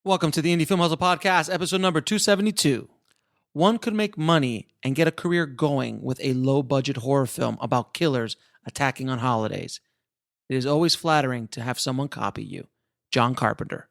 Welcome to the Indie Film Hustle Podcast, episode number 272. One could make money and get a career going with a low-budget horror film about killers attacking on holidays. It is always flattering to have someone copy you. John Carpenter.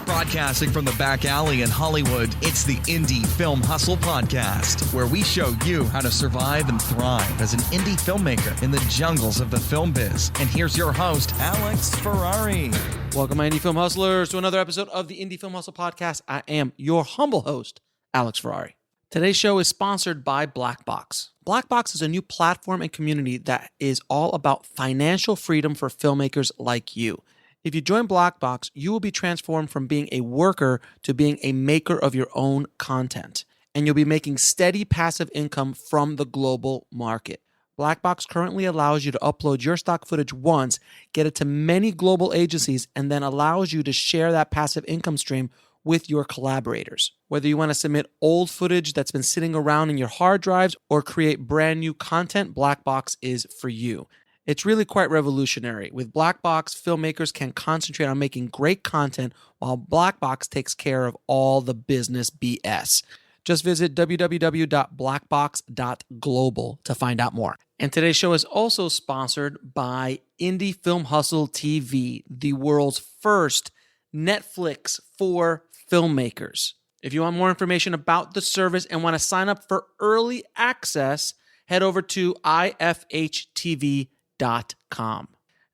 Broadcasting from the back alley in Hollywood, it's the Indie Film Hustle Podcast, where we show you how to survive and thrive as an indie filmmaker in the jungles of the film biz. And here's your host, Alex Ferrari. Welcome, my Indie Film Hustlers, to another episode of the Indie Film Hustle Podcast. I am your humble host, Alex Ferrari. Today's show is sponsored by Black Box. Black Box is a new platform and community that is all about financial freedom for filmmakers like you. If you join Black Box, you will be transformed from being a worker to being a maker of your own content. And you'll be making steady passive income from the global market. Black Box currently allows you to upload your stock footage once, get it to many global agencies, and then allows you to share that passive income stream with your collaborators. Whether you want to submit old footage that's been sitting around in your hard drives or create brand new content, Black Box is for you. It's really quite revolutionary. With Black Box, filmmakers can concentrate on making great content while Black Box takes care of all the business BS. Just visit www.blackbox.global to find out more. And today's show is also sponsored by Indie Film Hustle TV, the world's first Netflix for filmmakers. If you want more information about the service and want to sign up for early access, head over to ifhtv.com.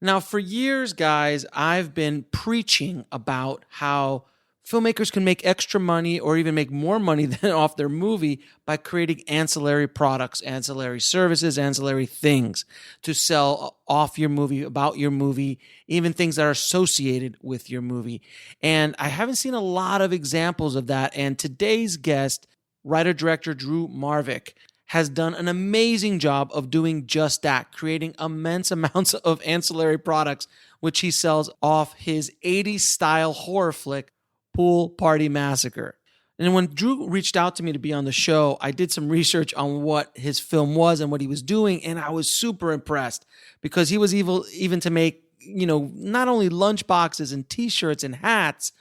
Now, for years, guys, I've been preaching about how filmmakers can make extra money or even make more money than off their movie by creating ancillary products, ancillary services, ancillary things to sell off your movie, about your movie, even things that are associated with your movie. And I haven't seen a lot of examples of that. And today's guest, writer-director Drew Marvick, has done an amazing job of doing just that, creating immense amounts of ancillary products, which he sells off his 80s style horror flick, Pool Party Massacre. And when Drew reached out to me to be on the show, I did some research on what his film was and what he was doing, and I was super impressed because he was able even to make, not only lunch boxes and t-shirts and hats,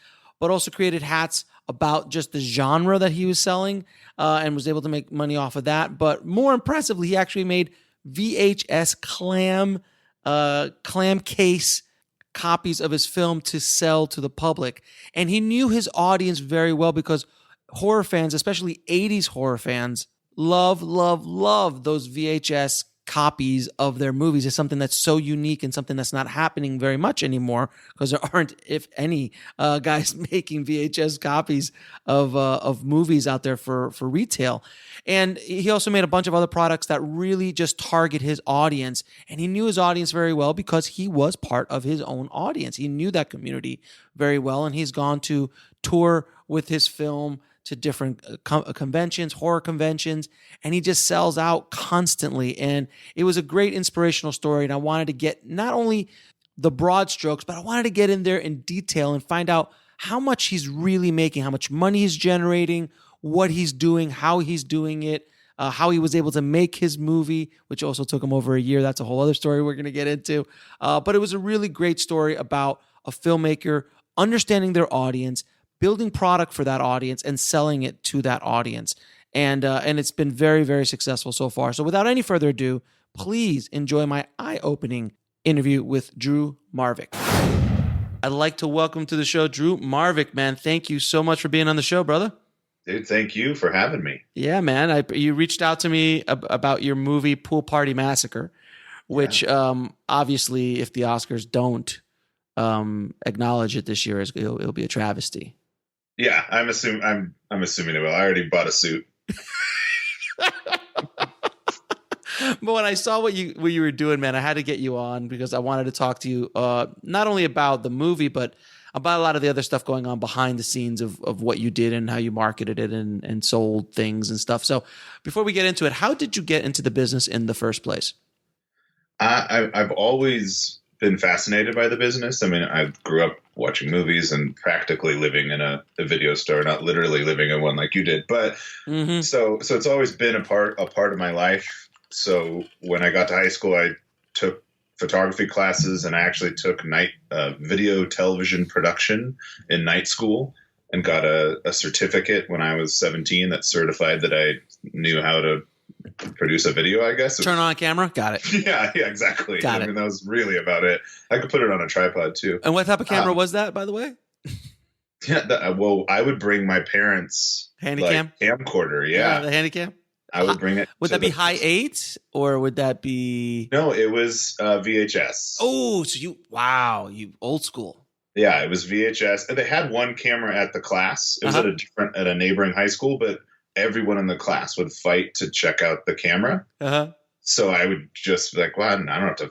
but also created hats about just the genre that he was selling and was able to make money off of that. But more impressively, he actually made VHS clam case copies of his film to sell to the public. And he knew his audience very well because horror fans, especially 80s horror fans, love those VHS copies of their movies. Is something that's so unique and something that's not happening very much anymore because there aren't, if any, guys making VHS copies of movies out there for retail. And he also made a bunch of other products that really just target his audience. And he knew his audience very well because he was part of his own audience. He knew that community very well, and he's gone to tour with his film to different conventions, horror conventions, and he just sells out constantly. And it was a great inspirational story, and I wanted to get not only the broad strokes, but I wanted to get in there in detail and find out how much he's really making, how much money he's generating, what he's doing, how he's doing it, how he was able to make his movie, which also took him over a year. That's a whole other story we're going to get into. But it was a really great story about a filmmaker understanding their audience, building product for that audience and selling it to that audience. And it's been very, very successful so far. So without any further ado, please enjoy my eye-opening interview with Drew Marvick. I'd like to welcome to the show Drew Marvick, man. Thank you so much for being on the show, brother. Dude, thank you for having me. Yeah, man. You reached out to me about your movie Pool Party Massacre, which obviously, if the Oscars don't acknowledge it this year, it'll be a travesty. Yeah, I'm assuming it will. I already bought a suit. But when I saw what you were doing, man, I had to get you on because I wanted to talk to you not only about the movie, but about a lot of the other stuff going on behind the scenes of what you did and how you marketed it and sold things and stuff. So before we get into it, how did you get into the business in the first place? I've always been fascinated by the business. I mean, I grew up watching movies and practically living in a video store, not literally living in one like you did. But so it's always been a part of my life. So when I got to high school, I took photography classes, and I actually took video television production in night school and got a certificate when I was 17 that certified that I knew how to produce a video, I guess. Turn on a camera? Got it. Yeah, exactly. Got it. I mean, that was really about it. I could put it on a tripod too. And what type of camera was that, by the way? Yeah, well, I would bring my parents' Handycam? Camcorder. Yeah, The Handycam? I would bring it. Would that be high 8 or would that be? No, it was VHS. Oh, so you old school. Yeah, it was VHS, and they had one camera at the class. It was at a neighboring high school, but everyone in the class would fight to check out the camera. So I would just be like, well, I don't have to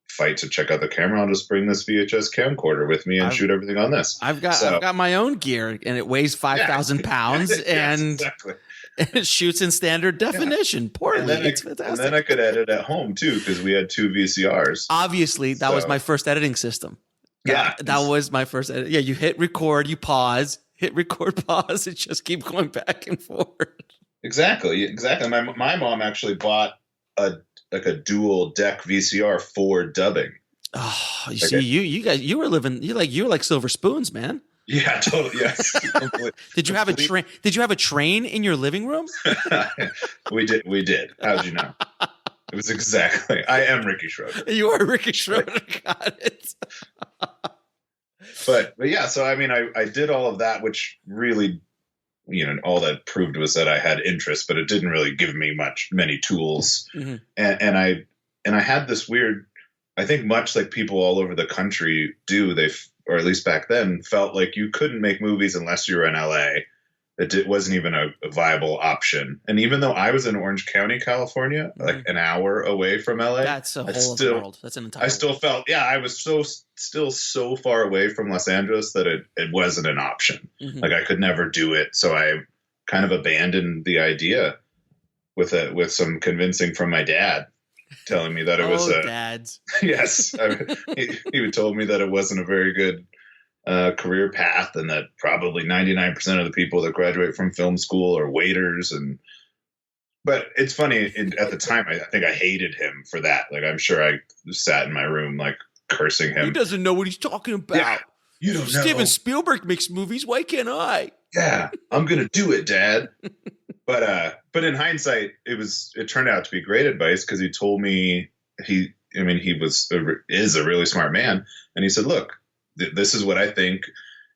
fight to check out the camera. I'll just bring this VHS camcorder with me and shoot everything on this. I've got my own gear, and it weighs 5,000 pounds, and exactly. it shoots in standard definition. Poorly, it's fantastic. And then I could edit at home too, because we had 2 VCRs. Obviously, that was my first editing system. That was my first edit. Yeah, you hit record, you pause, hit record, pause, and just keep going back and forth. Exactly. My mom actually bought a dual deck VCR for dubbing. Oh, you see, you guys, you were like silver spoons, man. Yeah, totally. Yes. Did you have a train? Did you have a train in your living room? We did. How'd you know? It was exactly. I am Ricky Schroeder. You are Ricky Schroeder. Got it. But yeah, so I mean, I did all of that, which really, all that proved was that I had interest, but it didn't really give me many tools. Mm-hmm. And I had this weird, I think much like people all over the country do, or at least back then, felt like you couldn't make movies unless you were in LA. It wasn't even a viable option. And even though I was in Orange County, California, like an hour away from LA, that's a whole other world. That's an entire. I still felt, I was still so far away from Los Angeles that it wasn't an option. Mm-hmm. Like I could never do it. So I kind of abandoned the idea with some convincing from my dad, telling me that it was dads. Yes, he told me that it wasn't a very good career path, and that probably 99% of the people that graduate from film school are waiters. But it's funny, at the time, I think I hated him for that. Like, I'm sure I sat in my room, like, cursing him. He doesn't know what he's talking about. Yeah, you don't know. Steven Spielberg makes movies. Why can't I? Yeah, I'm going to do it, Dad. But in hindsight, it turned out to be great advice, because he told me he is a really smart man. And he said, look, this is what I think.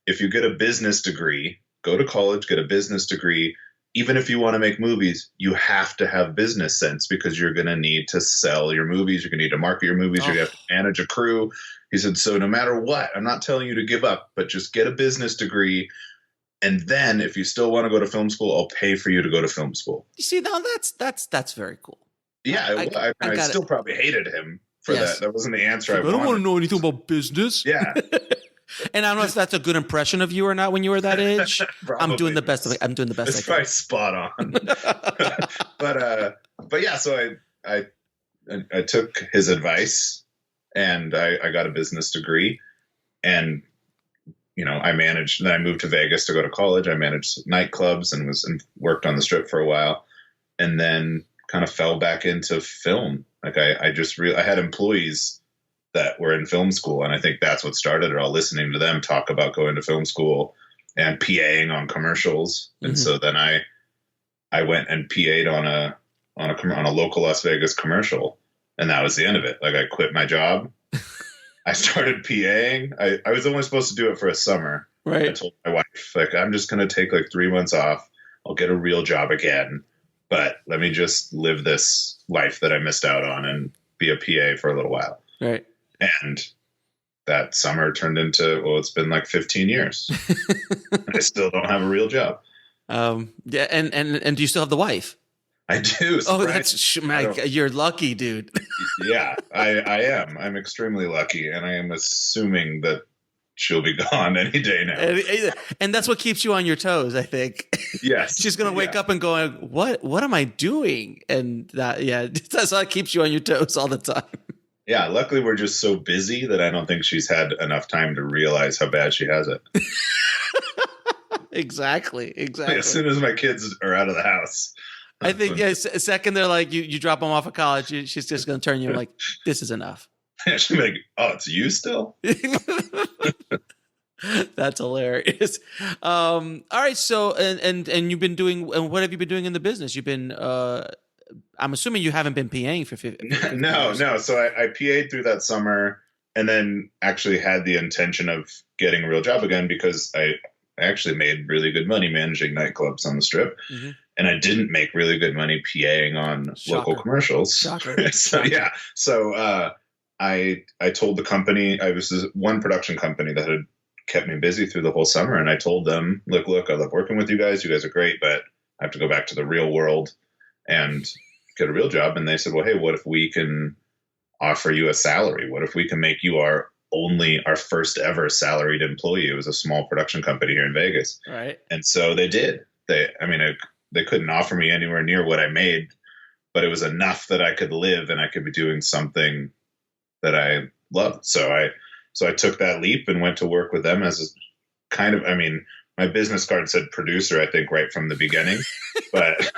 If you get a business degree, go to college, get a business degree. Even if you want to make movies, you have to have business sense, because you're going to need to sell your movies. You're going to need to market your movies. You're going to have to manage a crew. He said, so no matter what, I'm not telling you to give up, but just get a business degree. And then if you still want to go to film school, I'll pay for you to go to film school. You see, now that's very cool. Yeah, I still probably hated him for that. That wasn't the answer I wanted. I don't want to know anything about business. Yeah. And I don't know if that's a good impression of you or not when you were that age. I'm doing the best. I'm doing the best. It's probably spot on. but yeah, so I took his advice, and I got a business degree, and I managed. Then I moved to Vegas to go to college. I managed nightclubs and worked on the Strip for a while, and then kind of fell back into film. Like I had employees that were in film school, and I think that's what started it all, listening to them talk about going to film school and PAing on commercials. And so then I went and PA'd on a local Las Vegas commercial, and that was the end of it. Like, I quit my job. I started PAing. I was only supposed to do it for a summer. Right. I told my wife, like, I'm just going to take like 3 months off. I'll get a real job again, but let me just live this life that I missed out on and be a PA for a little while. Right. And that summer turned into, it's been like 15 years. I still don't have a real job. Yeah. And do you still have the wife? I do. Oh, you're lucky, dude. Yeah, I am. I'm extremely lucky, and I am assuming that she'll be gone any day now. And that's what keeps you on your toes, I think. Yes. She's going to wake up and go, what am I doing? And that's what keeps you on your toes all the time. Yeah, luckily we're just so busy that I don't think she's had enough time to realize how bad she has it. Exactly. As soon as my kids are out of the house. I think, second they're like, you drop them off at college, she's just going to turn you like, this is enough. I should be like, oh, it's you still? That's hilarious. All right. So, and you've been doing, and what have you been doing in the business? You've been, I'm assuming you haven't been PAing for 50 No. years. So I PA'd through that summer and then actually had the intention of getting a real job again because I actually made really good money managing nightclubs on the Strip. Mm-hmm. And I didn't make really good money PAing on local commercials. Shocker. So, yeah. So I told the company, I was this one production company that had kept me busy through the whole summer. And I told them, look, I love working with you guys. You guys are great, but I have to go back to the real world and get a real job. And they said, well, hey, what if we can offer you a salary? What if we can make you our first ever salaried employee? It was a small production company here in Vegas. Right. And so they did. They couldn't offer me anywhere near what I made, but it was enough that I could live and I could be doing something that I loved. So I took that leap and went to work with them as a kind of, my business card said producer, I think, right from the beginning. But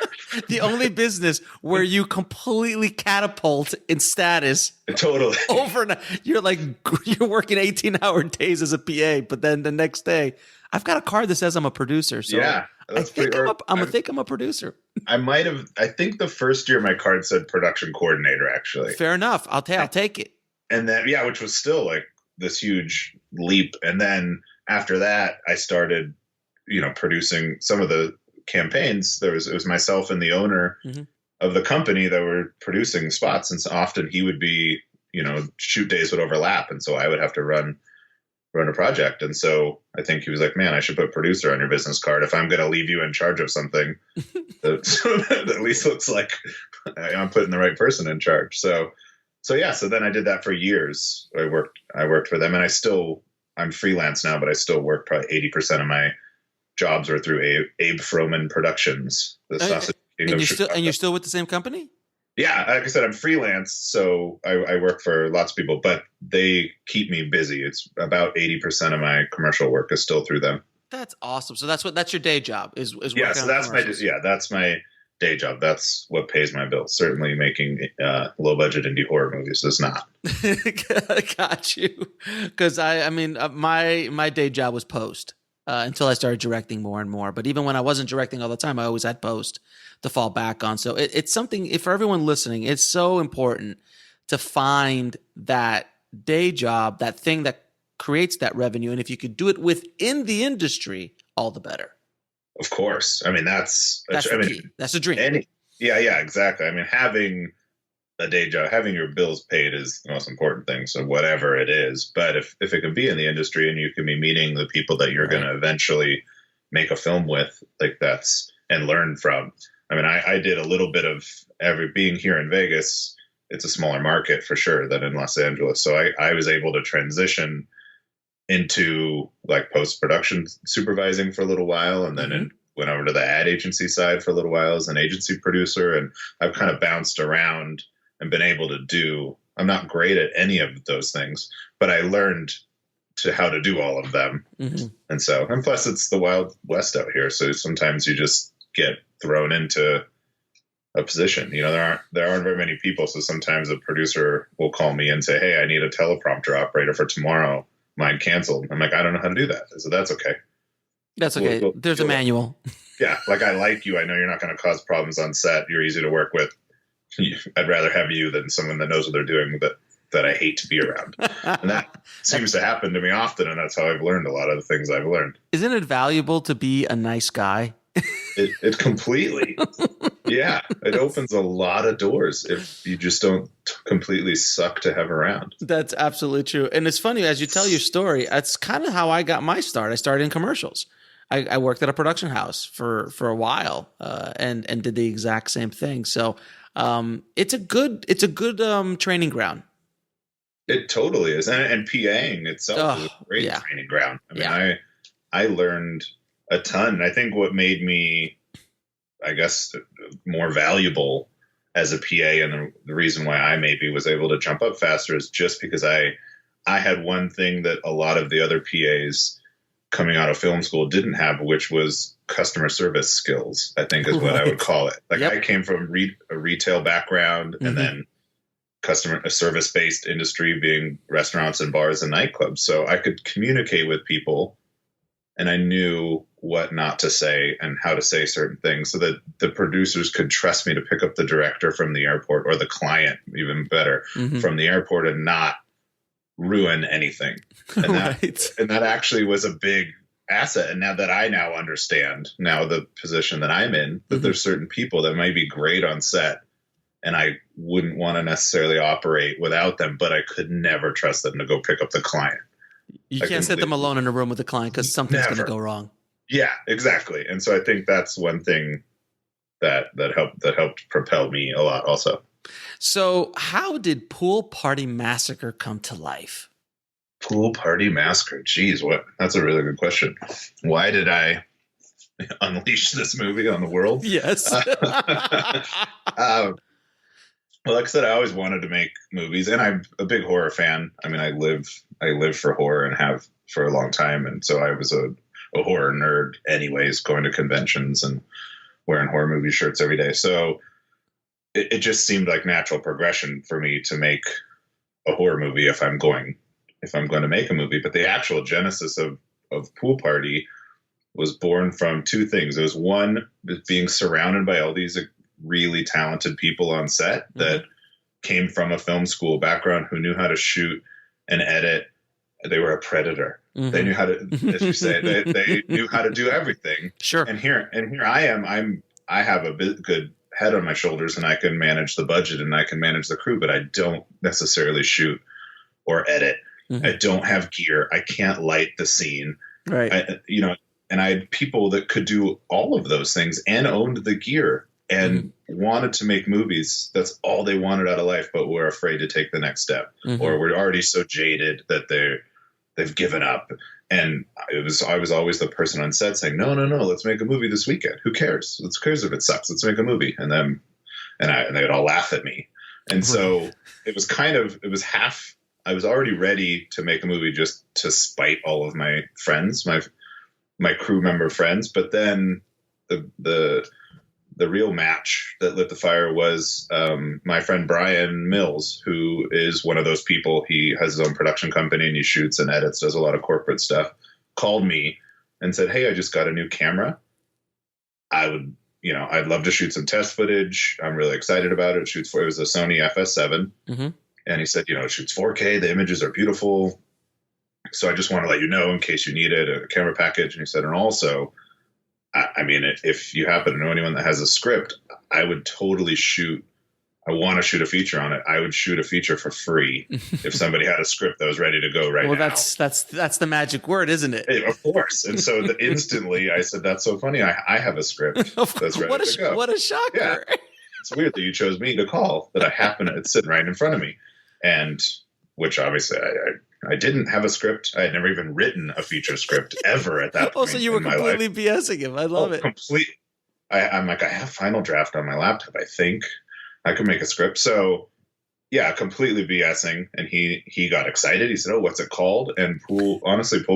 the only business where you completely catapult in status. Totally. Overnight. You're working 18-hour days as a PA, but then the next day, I've got a card that says I'm a producer. So yeah, I think I'm a producer. I think the first year my card said production coordinator, actually. Fair enough. I'll take it. And then, yeah, which was still like this huge leap. And then after that, I started, producing some of the campaigns. It was myself and the owner of the company that were producing spots. And so often he would be, shoot days would overlap. And so I would have to run a project. And so I think he was like, man, I should put producer on your business card. If I'm going to leave you in charge of something, that at least looks like I'm putting the right person in charge. So then I did that for years. I worked for them, and I'm freelance now, but I still work. Probably 80% of my jobs are through Abe Froman Productions. The sausage king of Chicago. And you're still with the same company? Yeah, like I said, I'm freelance, so I work for lots of people, but they keep me busy. It's about 80% of my commercial work is still through them. That's awesome. So that's your day job is working so that's my day job. That's what pays my bills. Certainly making low budget indie horror movies is not. Got you. Because my day job was post until I started directing more and more. But even when I wasn't directing all the time, I always had post to fall back on. So it's something, for everyone listening, it's so important to find that day job, that thing that creates that revenue. And if you could do it within the industry, all the better. Of course. That's the key. That's the dream. Yeah, exactly. Having a day job, having your bills paid is the most important thing. So whatever it is, but if it can be in the industry and you can be meeting the people that you're going to eventually make a film with, like that's, and learn from. I did a little bit of being here in Vegas. It's a smaller market for sure than in Los Angeles. So I was able to transition into like post-production supervising for a little while. And then went over to the ad agency side for a little while as an agency producer. And I've kind of bounced around and been able to do, I'm not great at any of those things, but I learned how to do all of them. And plus it's the Wild West out here. So sometimes you just get thrown into a position. There aren't very many people. So sometimes a producer will call me and say, hey, I need a teleprompter operator for tomorrow. Mine canceled. I'm like, I don't know how to do that. So that's okay. That's okay. There's a manual. Yeah. Like, I like you. I know you're not going to cause problems on set. You're easy to work with. I'd rather have you than someone that knows what they're doing that I hate to be around. And that seems to happen to me often. And that's how I've learned a lot of the things I've learned. Isn't it valuable to be a nice guy? It completely. Yeah. It opens a lot of doors if you just don't completely suck to have around. That's absolutely true. And it's funny, as you tell your story, that's kind of how I got my start. I started in commercials. I worked at a production house for a while and did the exact same thing. So it's a good training ground. It totally is. And PAing itself is a great training ground. I learned a ton. I think what made me, I guess, more valuable as a PA, and the reason why I maybe was able to jump up faster is just because I had one thing that a lot of the other PAs coming out of film school didn't have, which was customer service skills, I think is what I would call it. Like I came from a retail background and then a service-based industry being restaurants and bars and nightclubs. So I could communicate with people, and I knew what not to say and how to say certain things so that the producers could trust me to pick up the director from the airport, or the client, even better, from the airport, and not ruin anything. And that actually was a big asset. And now that I understand the position that I'm in, that there's certain people that might be great on set and I wouldn't want to necessarily operate without them, but I could never trust them to go pick up the client. You can't set them alone in a room with the client because something's going to go wrong. Yeah, exactly. And so I think that's one thing that helped propel me a lot also. So how did Pool Party Massacre come to life? Pool Party Massacre. Geez, that's a really good question. Why did I unleash this movie on the world? Yes. Well, like I said, I always wanted to make movies, and I'm a big horror fan. I mean, I live for horror and have for a long time. And so I was a horror nerd anyways, going to conventions and wearing horror movie shirts every day. So it just seemed like natural progression for me to make a horror movie if I'm going to make a movie. But the actual genesis of Pool Party was born from two things. It was one, being surrounded by all these really talented people on set that came from a film school background, who knew how to shoot and edit. They were a predator. They knew how to, as you say, they knew how to do everything. Sure. And here I am. I have a good head on my shoulders, and I can manage the budget and I can manage the crew, but I don't necessarily shoot or edit. I don't have gear. I can't light the scene. Right. And I had people that could do all of those things and owned the gear and wanted to make movies. That's all they wanted out of life, but were afraid to take the next step, or were already so jaded that they've given up. And I was always the person on set saying, no, let's make a movie this weekend. Who cares? Who cares if it sucks? Let's make a movie. And they would all laugh at me. And so it was half, I was already ready to make a movie just to spite all of my friends, my crew member friends. But then the real match that lit the fire was my friend Brian Mills, who is one of those people. He has his own production company and he shoots and edits, does a lot of corporate stuff, called me and said, "Hey, I just got a new camera. I'd love to shoot some test footage. I'm really excited about it. It was a Sony FS7. And he said, it shoots 4K. The images are beautiful. So I just want to let you know in case you need it, a camera package." And he said, and also, if you happen to know anyone that has a script, I would totally I want to shoot a feature on it. I would shoot a feature for free if somebody had a script that was ready to go now. Well, that's the magic word, isn't it? Of course. And so instantly I said, "That's so funny. I have a script that's ready to go." What a shocker. Yeah. It's weird that you chose me to call, that it's sitting right in front of me. And which obviously I didn't have a script. I had never even written a feature script ever at that point. Also, you were completely BSing him. I love it. I'm like, I have Final Draft on my laptop. I think I could make a script. So yeah, completely BSing. And he got excited. He said, "Oh, what's it called?" And Pool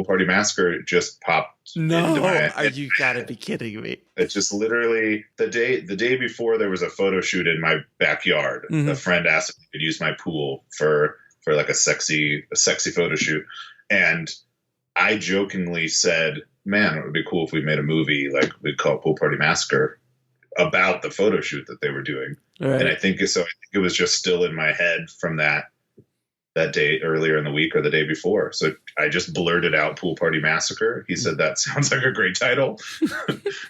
Party Massacre just popped into my head. You gotta be kidding me. It just literally the day before, there was a photo shoot in my backyard. A friend asked if he could use my pool for like a sexy photo shoot. And I jokingly said, "Man, it would be cool if we made a movie like we'd call it Pool Party Massacre about the photo shoot that they were doing." Right. And I think it was just still in my head from that day earlier in the week or the day before. So I just blurted out Pool Party Massacre. He said, "That sounds like a great title."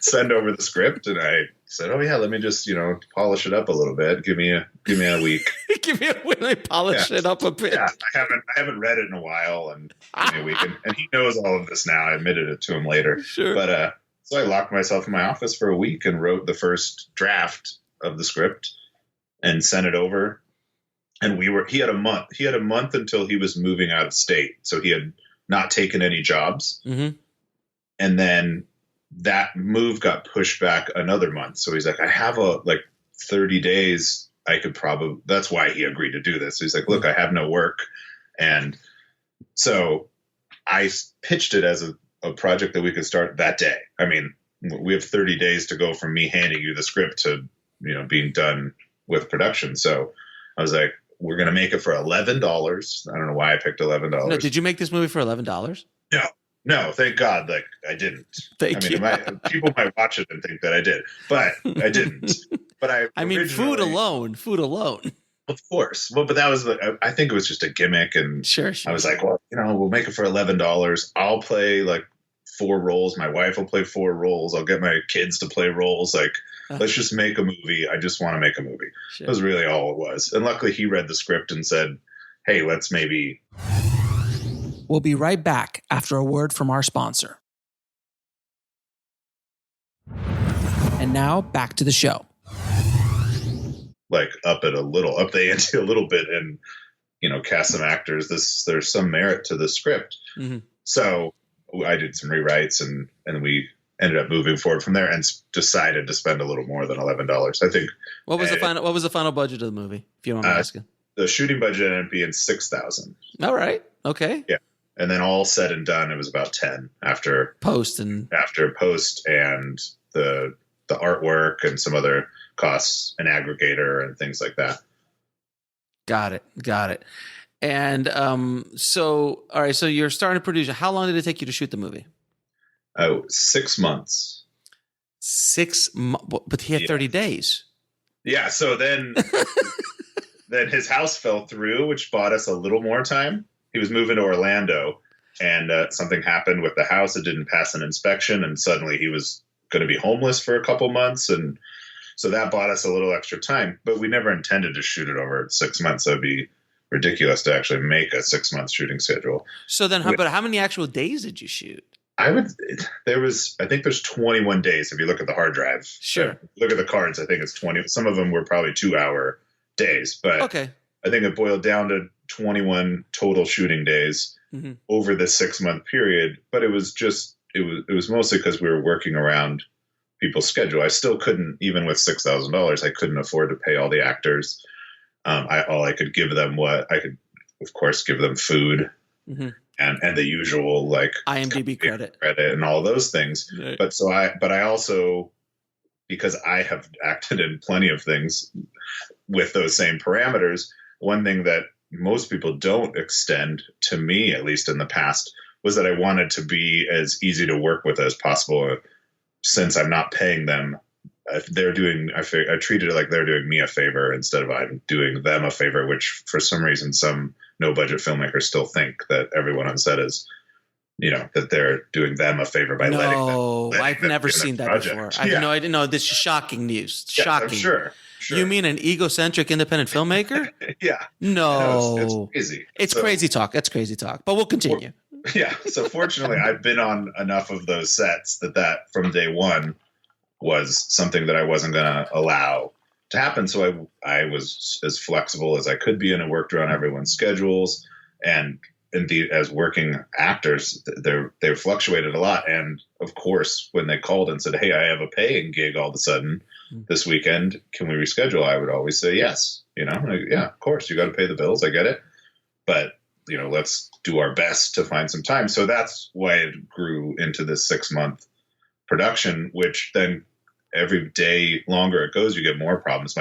Send over the script. And I said, "Oh yeah, let me just, polish it up a little bit. Give me a week." Give me a week. I polish it up a bit. Yeah, I haven't read it in a while, and give me a week. And he knows all of this now. I admitted it to him later. Sure. But so I locked myself in my office for a week and wrote the first draft of the script and sent it over. And he had a month until he was moving out of state. So he had not taken any jobs. And then that move got pushed back another month. So he's like, "I have 30 days. I could probably," that's why he agreed to do this. He's like, "Look, I have no work." And so I pitched it as a project that we could start that day. I mean, we have 30 days to go from me handing you the script to, being done with production. So I was like, we're going to make it for $11. I don't know why I picked $11. No, did you make this movie for $11? No, thank God. Like I didn't. Thank you. People might watch it and think that I did, but I didn't. But I mean, food alone. Of course. Well, but that was I think it was just a gimmick, and Sure. I was like, well, we'll make it for $11. I'll play like 4 roles. My wife will play 4 roles. I'll get my kids to play roles. Like, let's just make a movie. I just want to make a movie. Sure. That was really all it was. And luckily, he read the script and said, hey, let's maybe. We'll be right back after a word from our sponsor. And now back to the show. Like up the ante a little bit, and cast some actors. There's some merit to the script. Mm-hmm. So I did some rewrites, and we ended up moving forward from there, and decided to spend a little more than $11. I think. What was the final budget of the movie? If you don't mind asking. The shooting budget ended up being $6,000. All right. Okay. Yeah. And then all said and done, it was about 10 after post and the artwork and some other costs, an aggregator and things like that. Got it. And so all right, so you're starting to produce. How long did it take you to shoot the movie? 6 months. 6 months, but he had 30 days. Yeah. So then, then his house fell through, which bought us a little more time. He was moving to Orlando, and something happened with the house. It didn't pass an inspection, and suddenly he was going to be homeless for a couple months. And so that bought us a little extra time, but we never intended to shoot it over 6 months. That would be ridiculous to actually make a 6-month shooting schedule. So then how many actual days did you shoot? I think there's 21 days if you look at the hard drive. Sure. Look at the cards. I think it's 20. Some of them were probably 2-hour days, but okay. I think it boiled down to 21 total shooting days over the 6-month period. But it was mostly because we were working around people's schedule. I still couldn't, even with $6,000, I couldn't afford to pay all the actors. I could give them I could, of course, give them food and the usual like IMDb credit and all those things. Right. But I also, because I have acted in plenty of things with those same parameters, one thing that most people don't extend, to me at least in the past, was that I wanted to be as easy to work with as possible. Since I'm not paying them, I treated it like they're doing me a favor instead of I'm doing them a favor, which for some reason some no-budget filmmakers still think that everyone on set is, that they're doing them a favor by letting them. No, I've never seen that before. I have no idea. No, this is shocking news. Shocking. Sure. You mean an egocentric independent filmmaker? Yeah. No. It's crazy. It's crazy talk. That's crazy talk. But we'll continue. Yeah. So fortunately, I've been on enough of those sets that from day one was something that I wasn't going to allow to happen. So I was as flexible as I could be, and I worked around everyone's schedules. And as working actors, they fluctuated a lot. And of course, when they called and said, "Hey, I have a paying gig all of a sudden this weekend, can we reschedule?" I would always say yes. Yeah, of course, you got to pay the bills. I get it, but let's do our best to find some time. So that's why it grew into this 6-month production, which then every day longer it goes, you get more problems.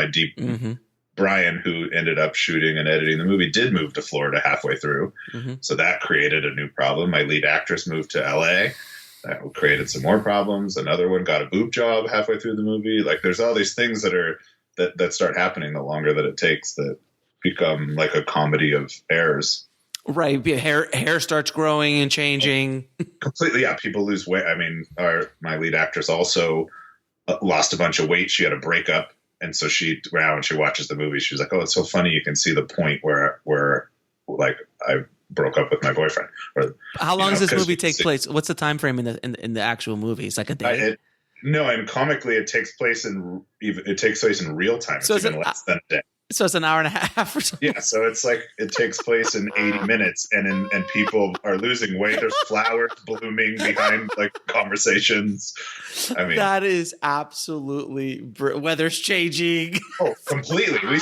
Brian, who ended up shooting and editing the movie, did move to Florida halfway through. So that created a new problem. My lead actress moved to LA. That created some more problems. Another one got a boob job halfway through the movie. Like there's all these things that start happening the longer that it takes, that become like a comedy of errors. Right. Hair starts growing and changing. Completely. Yeah. People lose weight. I mean, my lead actress also lost a bunch of weight. She had a breakup. And so when she watches the movie, she's like, "Oh, it's so funny. You can see the point where like I broke up with my boyfriend." Or, how long does this movie take place? What's the time frame in the actual movie? It's like a day. No, and comically, it takes place in real time. So it's even less than a day. So it's an hour and a half or something. Yeah, so it's like it takes place in 80 minutes, and people are losing weight. There's flowers blooming behind like conversations. I mean, that is absolutely weather's changing. Oh, completely. We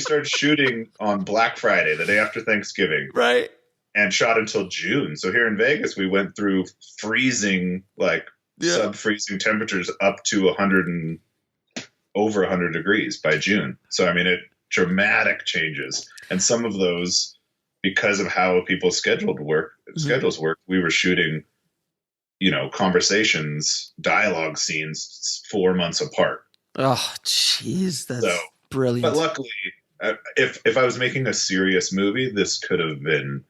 started shooting on Black Friday, the day after Thanksgiving, right? And shot until June. So here in Vegas, we went through freezing, sub-freezing temperatures up to over 100 degrees by June. So I mean, dramatic changes. And some of those, because of how people's schedules work, we were shooting, conversations, dialogue scenes 4 months apart. Oh, jeez, that's brilliant. But luckily, if I was making a serious movie, this could have been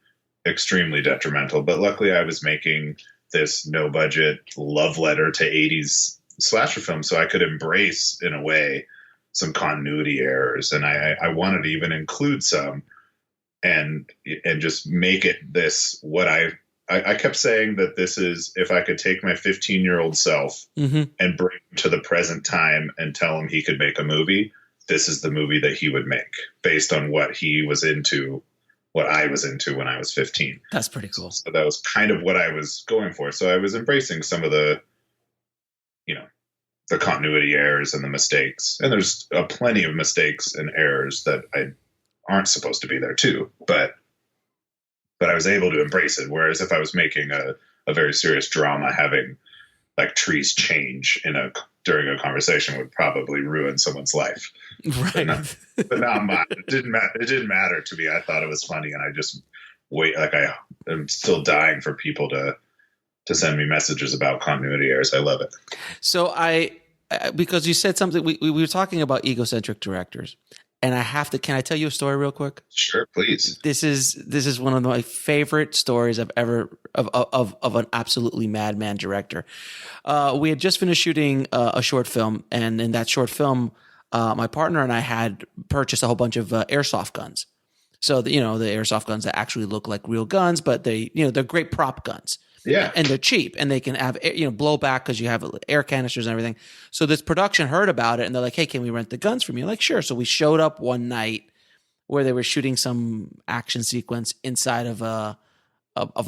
extremely detrimental. But luckily, I was making this no-budget love letter to 80s slasher film, so I could embrace, in a way, some continuity errors. And I wanted to even include some and just make it this, what I kept saying that this is, if I could take my 15-year-old self and bring him to the present time and tell him he could make a movie, this is the movie that he would make based on what he was into, what I was into when I was 15. That's pretty cool. So that was kind of what I was going for. So I was embracing some of the, the continuity errors and the mistakes. And there's plenty of mistakes and errors that aren't supposed to be there too. But I was able to embrace it. Whereas if I was making a very serious drama, having like trees change during a conversation would probably ruin someone's life. Right. But not mine. It didn't matter to me. I thought it was funny, and I just I'm still dying for people to send me messages about continuity errors. I love it. So because you said something, we were talking about egocentric directors, and can I tell you a story real quick? Sure, please. This is one of my favorite stories I've ever of an absolutely madman director. We had just finished shooting a short film, and in that short film, my partner and I had purchased a whole bunch of airsoft guns. So the airsoft guns that actually look like real guns, but they're great prop guns. Yeah. And they're cheap, and they can have, blowback because you have air canisters and everything. So this production heard about it, and they're like, hey, can we rent the guns from you? Like, sure. So we showed up one night where they were shooting some action sequence inside of a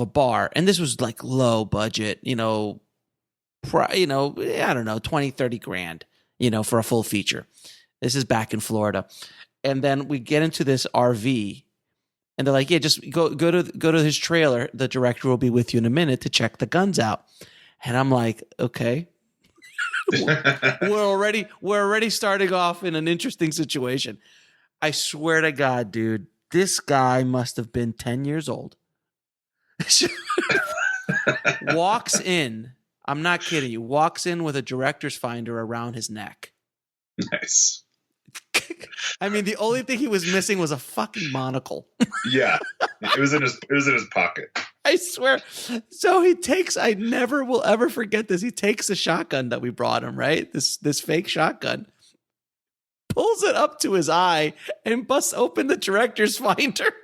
bar. And this was like low budget, I don't know, 20, 30 grand, for a full feature. This is back in Florida. And then we get into this RV, and they're like, yeah, just go to his trailer. The director will be with you in a minute to check the guns out. And I'm like, okay. we're already starting off in an interesting situation. I swear to God, dude, this guy must have been 10 years old. Walks in, I'm not kidding you, walks in with a director's finder around his neck. Nice. I mean, the only thing he was missing was a fucking monocle. Yeah, it was in his pocket. I swear. So I never will ever forget this. He takes a shotgun that we brought him, right? This fake shotgun, pulls it up to his eye, and busts open the director's finder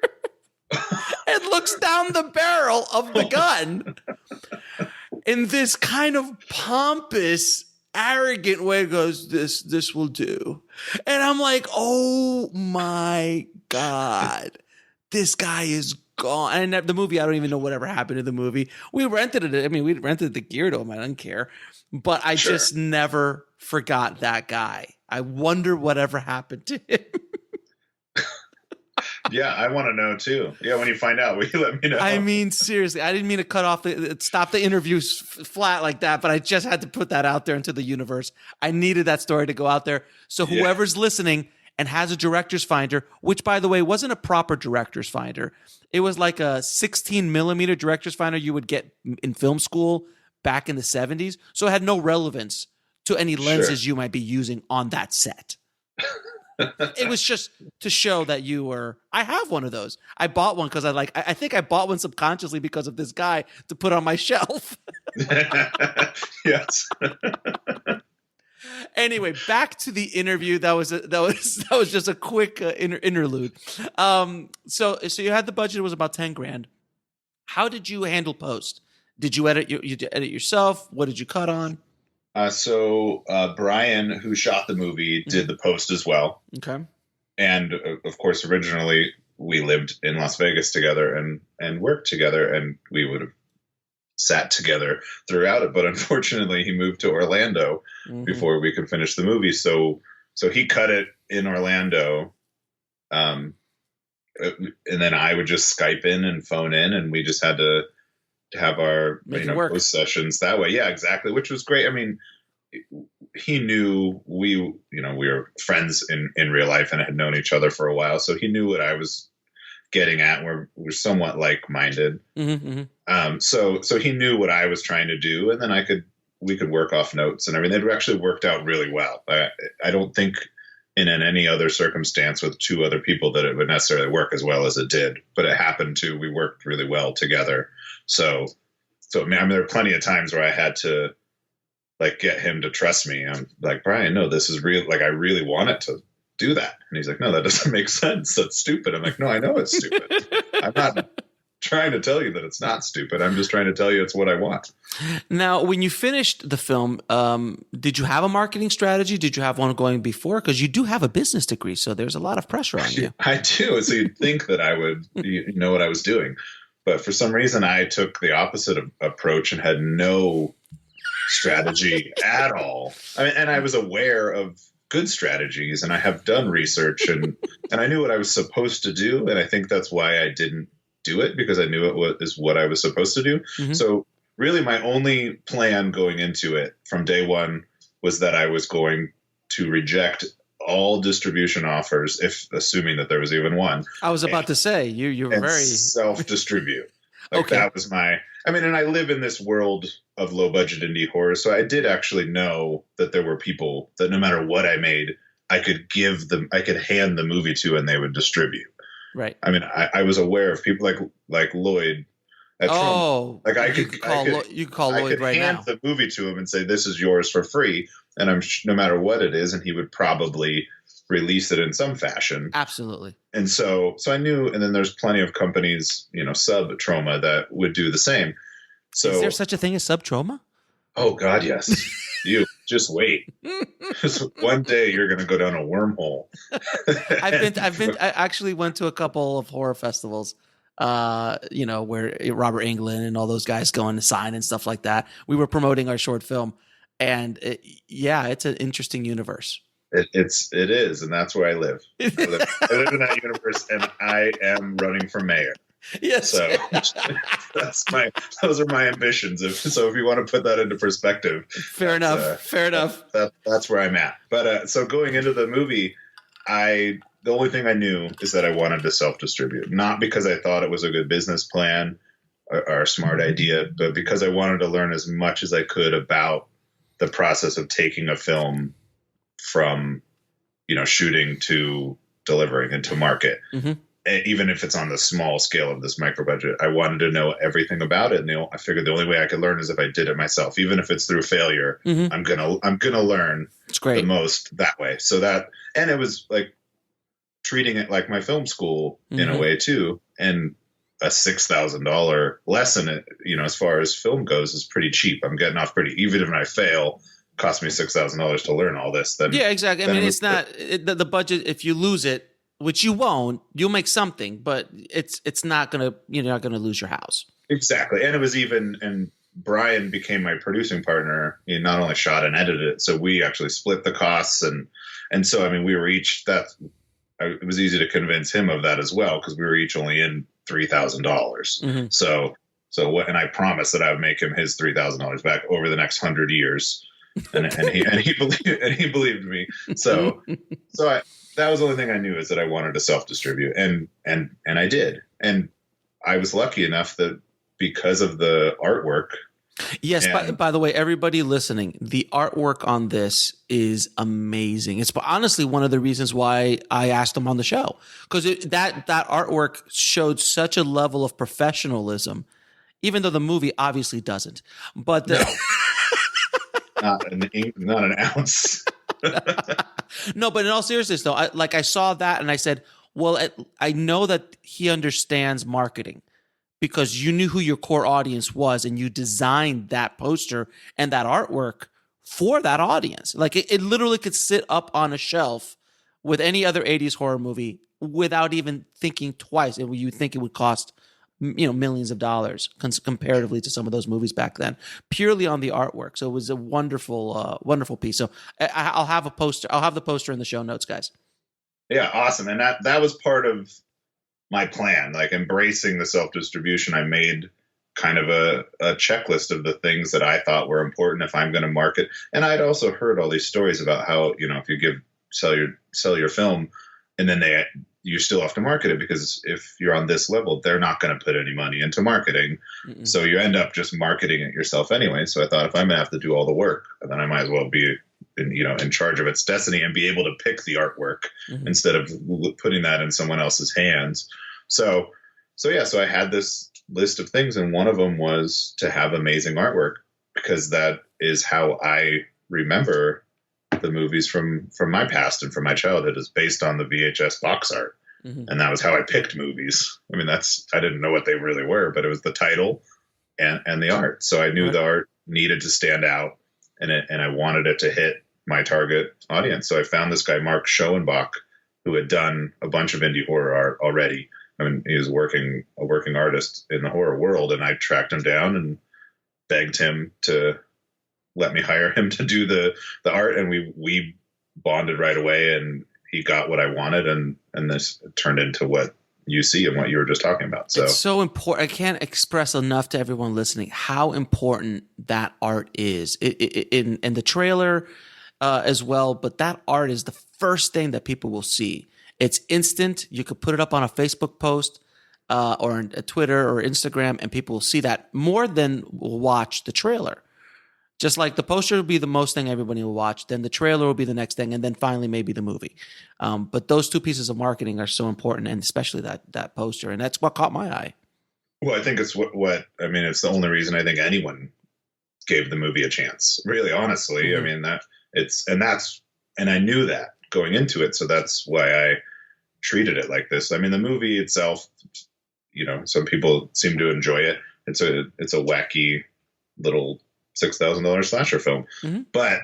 and looks down the barrel of the gun in this kind of pompous, arrogant way. Goes, this will do. And I'm like, oh my God, this guy is gone. And the movie, I don't even know whatever happened to the movie. We rented it. I mean, we rented the gear to him. I don't care. But I just never forgot that guy. I wonder whatever happened to him. Yeah, I want to know too. Yeah, when you find out, will you let me know? I mean, seriously, I didn't mean to stop the interviews flat like that, but I just had to put that out there into the universe. I needed that story to go out there. So whoever's listening and has a director's finder, which by the way, wasn't a proper director's finder. It was like a 16 millimeter director's finder you would get in film school back in the 70s. So it had no relevance to any lenses you might be using on that set. It was just to show that I have one of those. I bought one because I think I bought one subconsciously because of this guy to put on my shelf. Yes. Anyway, back to the interview. That was just a quick interlude. So you had the budget. It was about 10 grand. How did you handle post? Did you edit yourself? What did you cut on? So Brian, who shot the movie, did the post as well. Okay. And of course, originally we lived in Las Vegas together and worked together, and we would have sat together throughout it. But unfortunately, he moved to Orlando before we could finish the movie. So he cut it in Orlando. And then I would just Skype in and phone in, and we just had to have our post sessions that way. Yeah, exactly. Which was great. I mean, he knew we were friends in real life and had known each other for a while. So he knew what I was getting at. We're somewhat like-minded. So he knew what I was trying to do, and then we could work off notes and everything. It actually worked out really well. I don't think in any other circumstance with two other people that it would necessarily work as well as it did, but it happened to. We worked really well together. So I mean, there are plenty of times where I had to like get him to trust me. I'm like, Brian, no, this is real. Like, I really want it to do that. And he's like, no, that doesn't make sense. That's stupid. I'm like, no, I know it's stupid. I'm not trying to tell you that it's not stupid. I'm just trying to tell you it's what I want. Now, when you finished the film, did you have a marketing strategy? Did you have one going before? Because you do have a business degree, so there's a lot of pressure on you. I do. So you'd think that I would know what I was doing. But for some reason, I took the opposite approach and had no strategy at all. I mean, and I was aware of good strategies, and I have done research, and I knew what I was supposed to do. And I think that's why I didn't do it, because I knew is what I was supposed to do. Mm-hmm. So really my only plan going into it from day one was that I was going to reject all distribution offers, assuming that there was even one. I was about to say, you're very self-distribute. Okay. That was and I live in this world of low budget indie horror. So I did actually know that there were people that no matter what I made, I could hand the movie to and they would distribute. Right. I mean, I was aware of people like Lloyd. Oh, like you could call Lloyd right now. I could hand the movie to him and say, "This is yours for free," and no matter what it is, and he would probably release it in some fashion. Absolutely. And so I knew. And then there's plenty of companies, sub Trauma, that would do the same. So is there such a thing as sub Trauma? Oh God, yes. You just wait. One day you're going to go down a wormhole. I actually went to a couple of horror festivals, where Robert Englund and all those guys go on to sign and stuff like that. We were promoting our short film, and it's an interesting universe. It is, and that's where I live. I live in that universe, and I am running for mayor. Yes. So those are my ambitions. So if you want to put that into perspective, fair enough. That's where I'm at. But so going into the movie, the only thing I knew is that I wanted to self-distribute, not because I thought it was a good business plan or a smart idea, but because I wanted to learn as much as I could about the process of taking a film from, shooting to delivering and to market. Mm-hmm. Even if it's on the small scale of this micro budget, I wanted to know everything about it. And I figured the only way I could learn is if I did it myself, even if it's through failure. Mm-hmm. I'm gonna learn the most that way. So and it was like treating it like my film school in mm-hmm. a way too. And a $6,000 lesson, as far as film goes, is pretty cheap. I'm getting off even if I fail, it cost me $6,000 to learn all this. Then yeah, exactly. I mean, it's not the budget. If you lose it, which you won't, you'll make something, but it's not you're not gonna lose your house. Exactly. And it was and Brian became my producing partner. He not only shot and edited it, so we actually split the costs, and so I mean we were each it was easy to convince him of that as well, because we were each only in $3,000. Mm-hmm. So and I promised that I would make him his $3,000 back over the next 100 years, and he believed me. So that was the only thing I knew, is that I wanted to self-distribute, and I did. And I was lucky enough that because of the artwork. Yes. By the way, everybody listening, the artwork on this is amazing. It's honestly one of the reasons why I asked him on the show, because that artwork showed such a level of professionalism, even though the movie obviously doesn't. But not an ounce. No, but in all seriousness, though, I saw that and I said, well, I know that he understands marketing, because you knew who your core audience was and you designed that poster and that artwork for that audience. Like it literally could sit up on a shelf with any other 80s horror movie without even thinking twice. You think it would cost millions of dollars comparatively to some of those movies back then, purely on the artwork. So it was a wonderful, wonderful piece. So I'll have a poster. I'll have the poster in the show notes, guys. Yeah, awesome. And that was part of my plan, like embracing the self-distribution. I made kind of a checklist of the things that I thought were important if I'm going to market. And I'd also heard all these stories about how, if you sell your film, and then you still have to market it, because if you're on this level, they're not going to put any money into marketing. Mm-mm. So you end up just marketing it yourself anyway. So I thought, if I'm going to have to do all the work, then I might as well be in charge of its destiny and be able to pick the artwork instead of putting that in someone else's hands. So I had this list of things, and one of them was to have amazing artwork, because that is how I remember the movies from my past and from my childhood, is based on the VHS box art. And that was how I picked movies. I mean, I didn't know what they really were, but it was the title and the art. So I knew the art needed to stand out, and I wanted it to hit my target audience. So I found this guy, Mark Schoenbach, who had done a bunch of indie horror art already. I mean, he was a working artist in the horror world, and I tracked him down and begged him to let me hire him to do the art, and we bonded right away, and he got what I wanted, and this turned into what you see and what you were just talking about. So it's so important. I can't express enough to everyone listening how important that art is in the trailer as well. But that art is the first thing that people will see. It's instant. You could put it up on a Facebook post or on Twitter or Instagram, and people will see that more than will watch the trailer. Just like the poster will be the most thing everybody will watch, then the trailer will be the next thing, and then finally maybe the movie. But those two pieces of marketing are so important, and especially that poster, and that's what caught my eye. Well, I think it's it's the only reason I think anyone gave the movie a chance. Really, honestly, I mean and I knew that going into it, so that's why I treated it like this. I mean, the movie itself, some people seem to enjoy it. It's a wacky little $6,000 slasher film. But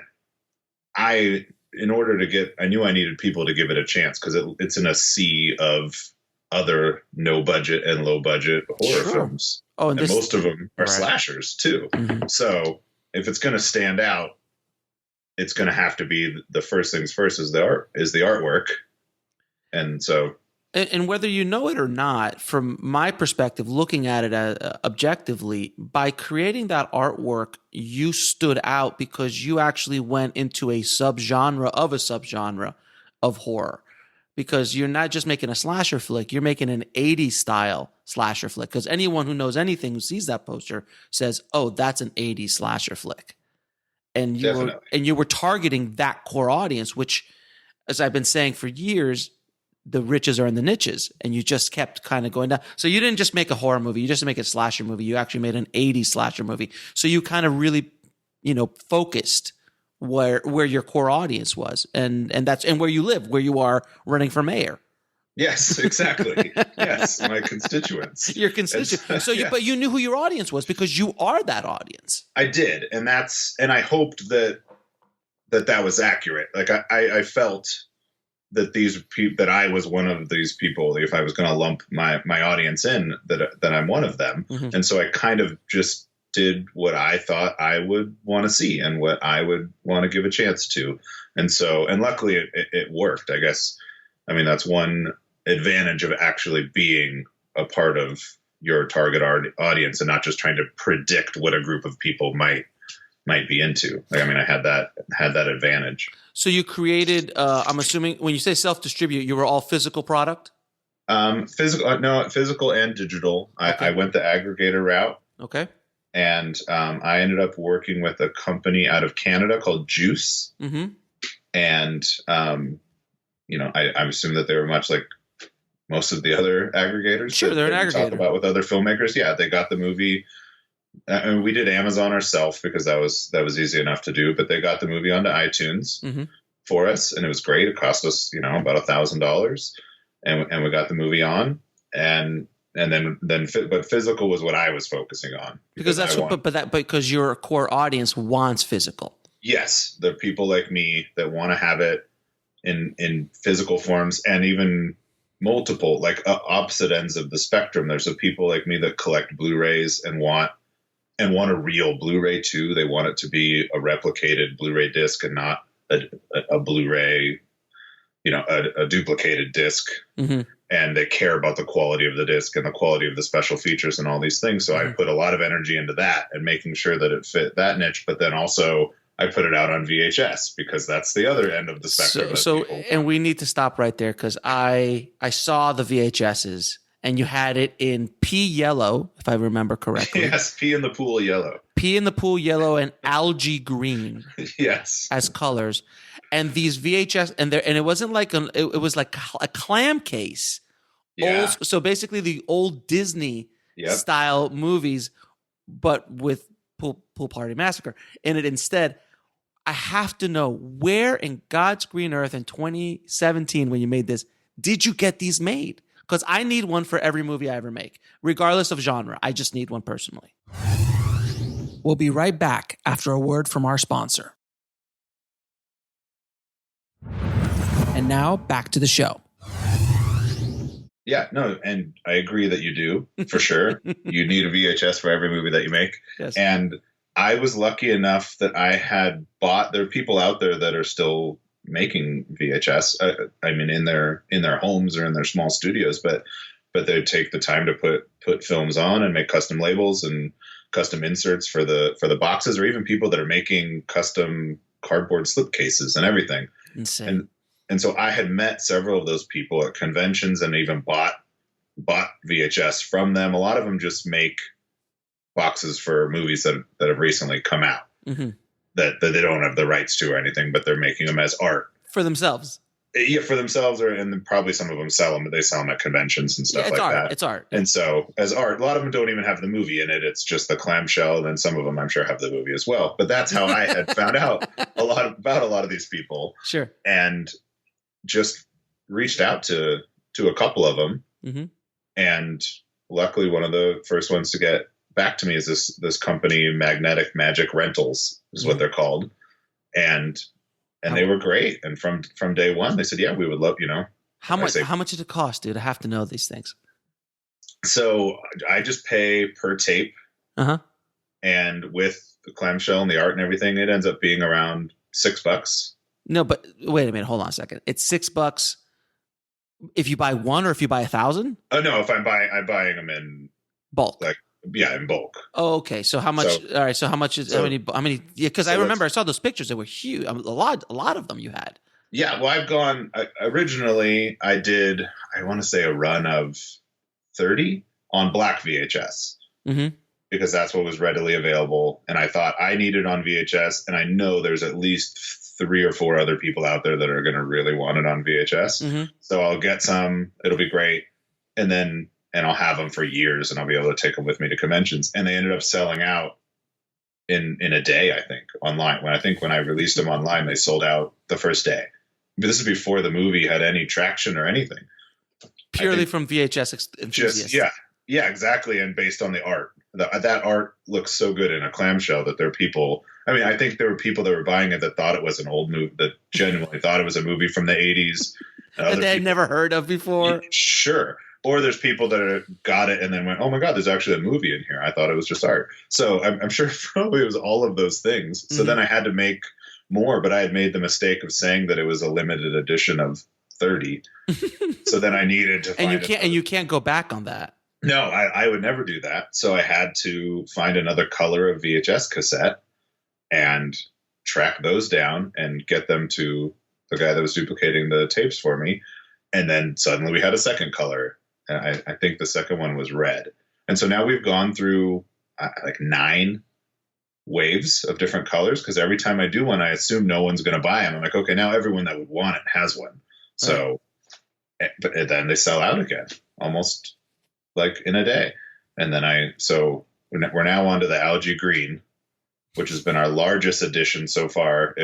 I knew I needed people to give it a chance, because it's in a sea of other no budget and low budget horror films. Oh, and most of them are slashers too. So if it's going to stand out, it's going to have to be the first things first is the artwork. And so, and whether you know it or not, from my perspective, looking at it objectively, by creating that artwork, you stood out because you actually went into a subgenre of horror. Because you're not just making a slasher flick, you're making an 80s style slasher flick. Because anyone who knows anything, who sees that poster, says, "Oh, that's an 80s slasher flick." And you were targeting that core audience, which, as I've been saying for years, the riches are in the niches, and you just kept kind of going down. So you didn't just make a horror movie, you just make a slasher movie. You actually made an 80s slasher movie. So you kind of really, focused where your core audience was, and where you live, where you are running for mayor. Yes, exactly. Yes, my constituents. Your constituents. So, but you knew who your audience was because you are that audience. I did, and I hoped that was accurate. Like I felt that that I was one of these people. If I was going to lump my audience in, that I'm one of them, and so I kind of just did what I thought I would want to see and what I would want to give a chance to, and luckily it worked. I guess. I mean, that's one advantage of actually being a part of your target audience and not just trying to predict what a group of people might be into. Like, I mean, I had that advantage. So you created, I'm assuming when you say self-distribute, you were all physical product? Physical and digital. Okay. I went the aggregator route. Okay. And I ended up working with a company out of Canada called Juice. And, I assume that they were much like most of the other aggregators. Sure, they're an aggregator. Talk about with other filmmakers. Yeah, they got the movie. And we did Amazon ourselves because that was easy enough to do. But they got the movie onto iTunes for us, and it was great. It cost us, about $1,000, and we got the movie on. But physical was what I was focusing on because because your core audience wants physical. Yes, there are people like me that want to have it in physical forms, and even multiple, like opposite ends of the spectrum. There's the people like me that collect Blu-rays and want a real Blu-ray too. They want it to be a replicated Blu-ray disc and not a Blu-ray, a duplicated disc. And and they care about the quality of the disc and the quality of the special features and all these things. So I put a lot of energy into that and making sure that it fit that niche. But then also I put it out on VHS because that's the other end of the spectrum. And we need to stop right there because I saw the VHSs and you had it in pea yellow, if I remember correctly. Yes, pea in the pool yellow. Pea in the pool yellow and algae green. Yes, as colors. And these VHS, and it wasn't like it was like a clam case. Yeah. So basically the old Disney style movies, but with Pool Party Massacre in it instead. I have to know, where in God's green earth in 2017 when you made this, did you get these made? Because I need one for every movie I ever make, regardless of genre. I just need one personally. We'll be right back after a word from our sponsor. And now back to the show. Yeah, no, and I agree that you do, for sure. You need a VHS for every movie that you make. Yes. And I was lucky enough that I had bought, there are people out there that are still making VHS. I mean, in their homes or in their small studios, but they take the time to put films on and make custom labels and custom inserts for the boxes, or even people that are making custom cardboard slipcases and everything. Insane. And so I had met several of those people at conventions and even bought VHS from them. A lot of them just make boxes for movies that have recently come out that they don't have the rights to or anything, but they're making them as art for themselves. Yeah, for themselves, and then probably some of them sell them. But they sell them at conventions and stuff like that. It's art. And so, as art, a lot of them don't even have the movie in it. It's just the clamshell. And some of them, I'm sure, have the movie as well. But that's how I had found out about a lot of these people. Sure. And just reached out to a couple of them, and luckily, one of the first ones to get back to me is this company, Magnetic Magic Rentals, is what they're called, and they were great. And from day one, they said, "Yeah, we would love, How much did it cost, dude? I have to know these things. So I just pay per tape, and with the clamshell and the art and everything, it ends up being around $6. No, but wait a minute. Hold on a second. It's $6 if you buy one, or if you buy 1,000. Oh no, if I'm buying them in bulk, in bulk. Oh, okay. So how much? All right. So how much is how many? Yeah, because I remember I saw those pictures. They were huge. A lot of them you had. Yeah. Well, originally I did, I want to say, a run of 30 on black VHS. Because that's what was readily available. And I thought I need it on VHS. And I know there's at least 3 or 4 other people out there that are going to really want it on VHS. So I'll get some, it'll be great. And I'll have them for years, and I'll be able to take them with me to conventions. And they ended up selling out in a day, I think, online. When I released them online, they sold out the first day. But this is before the movie had any traction or anything. Purely from VHS enthusiasts. Yeah, exactly. And based on the art. That art looks so good in a clamshell that there are people. I mean, I think there were people that were buying it that thought it was an old movie, that genuinely thought it was a movie from the 80s. That they had never heard of before. Sure. Or there's people that got it and then went, "Oh my God, there's actually a movie in here. I thought it was just art." So I'm sure probably it was all of those things. So then I had to make more, but I had made the mistake of saying that it was a limited edition of 30. So then I needed to find and you can't go back on that. No, I would never do that. So I had to find another color of VHS cassette and track those down and get them to the guy that was duplicating the tapes for me. And then suddenly we had a second color. And I think the second one was red. And so now we've gone through 9 waves of different colors, because every time I do one, I assume no one's going to buy them. I'm like, okay, now everyone that would want it has one. So, but then they sell out again, almost like in a day. And then we're now on to the algae green, which has been our largest edition so far.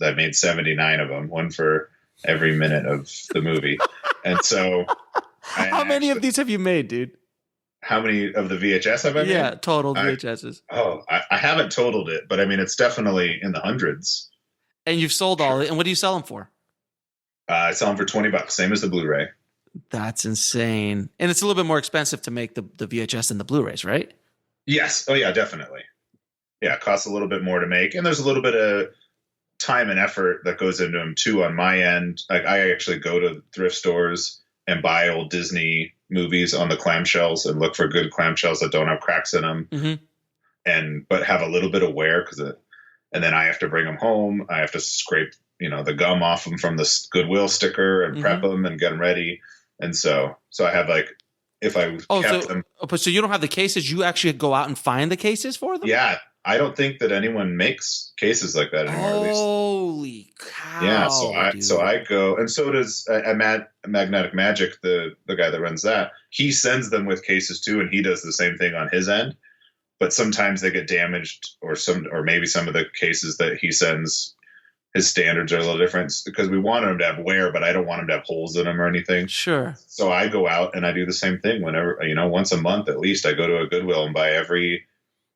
I made 79 of them, one for every minute of the movie. And so how many of these have you made, dude? How many of the VHS have I made? Yeah, total VHSs. I haven't totaled it, but I mean, it's definitely in the hundreds. And you've sold all it. And what do you sell them for? I sell them for $20, same as the Blu-ray. That's insane. And it's a little bit more expensive to make the VHS than the Blu-rays, right? Yes. Oh, yeah, definitely. Yeah, it costs a little bit more to make. And there's a little bit of time and effort that goes into them, too, on my end. Like, I actually go to thrift stores and buy old Disney movies on the clamshells and look for good clamshells that don't have cracks in them, but have a little bit of wear and then I have to bring them home. I have to scrape, the gum off them from the Goodwill sticker and prep them and get them ready. And so I have if I kept them. So you don't have the cases. You actually go out and find the cases for them. Yeah. I don't think that anyone makes cases like that anymore. Holy cow! Yeah, so I go, and so does Magnetic Magic, the guy that runs that. He sends them with cases too, and he does the same thing on his end. But sometimes they get damaged, or maybe some of the cases that he sends, his standards are a little different because we want them to have wear, but I don't want them to have holes in them or anything. Sure. So I go out and I do the same thing whenever, once a month at least. I go to a Goodwill and buy every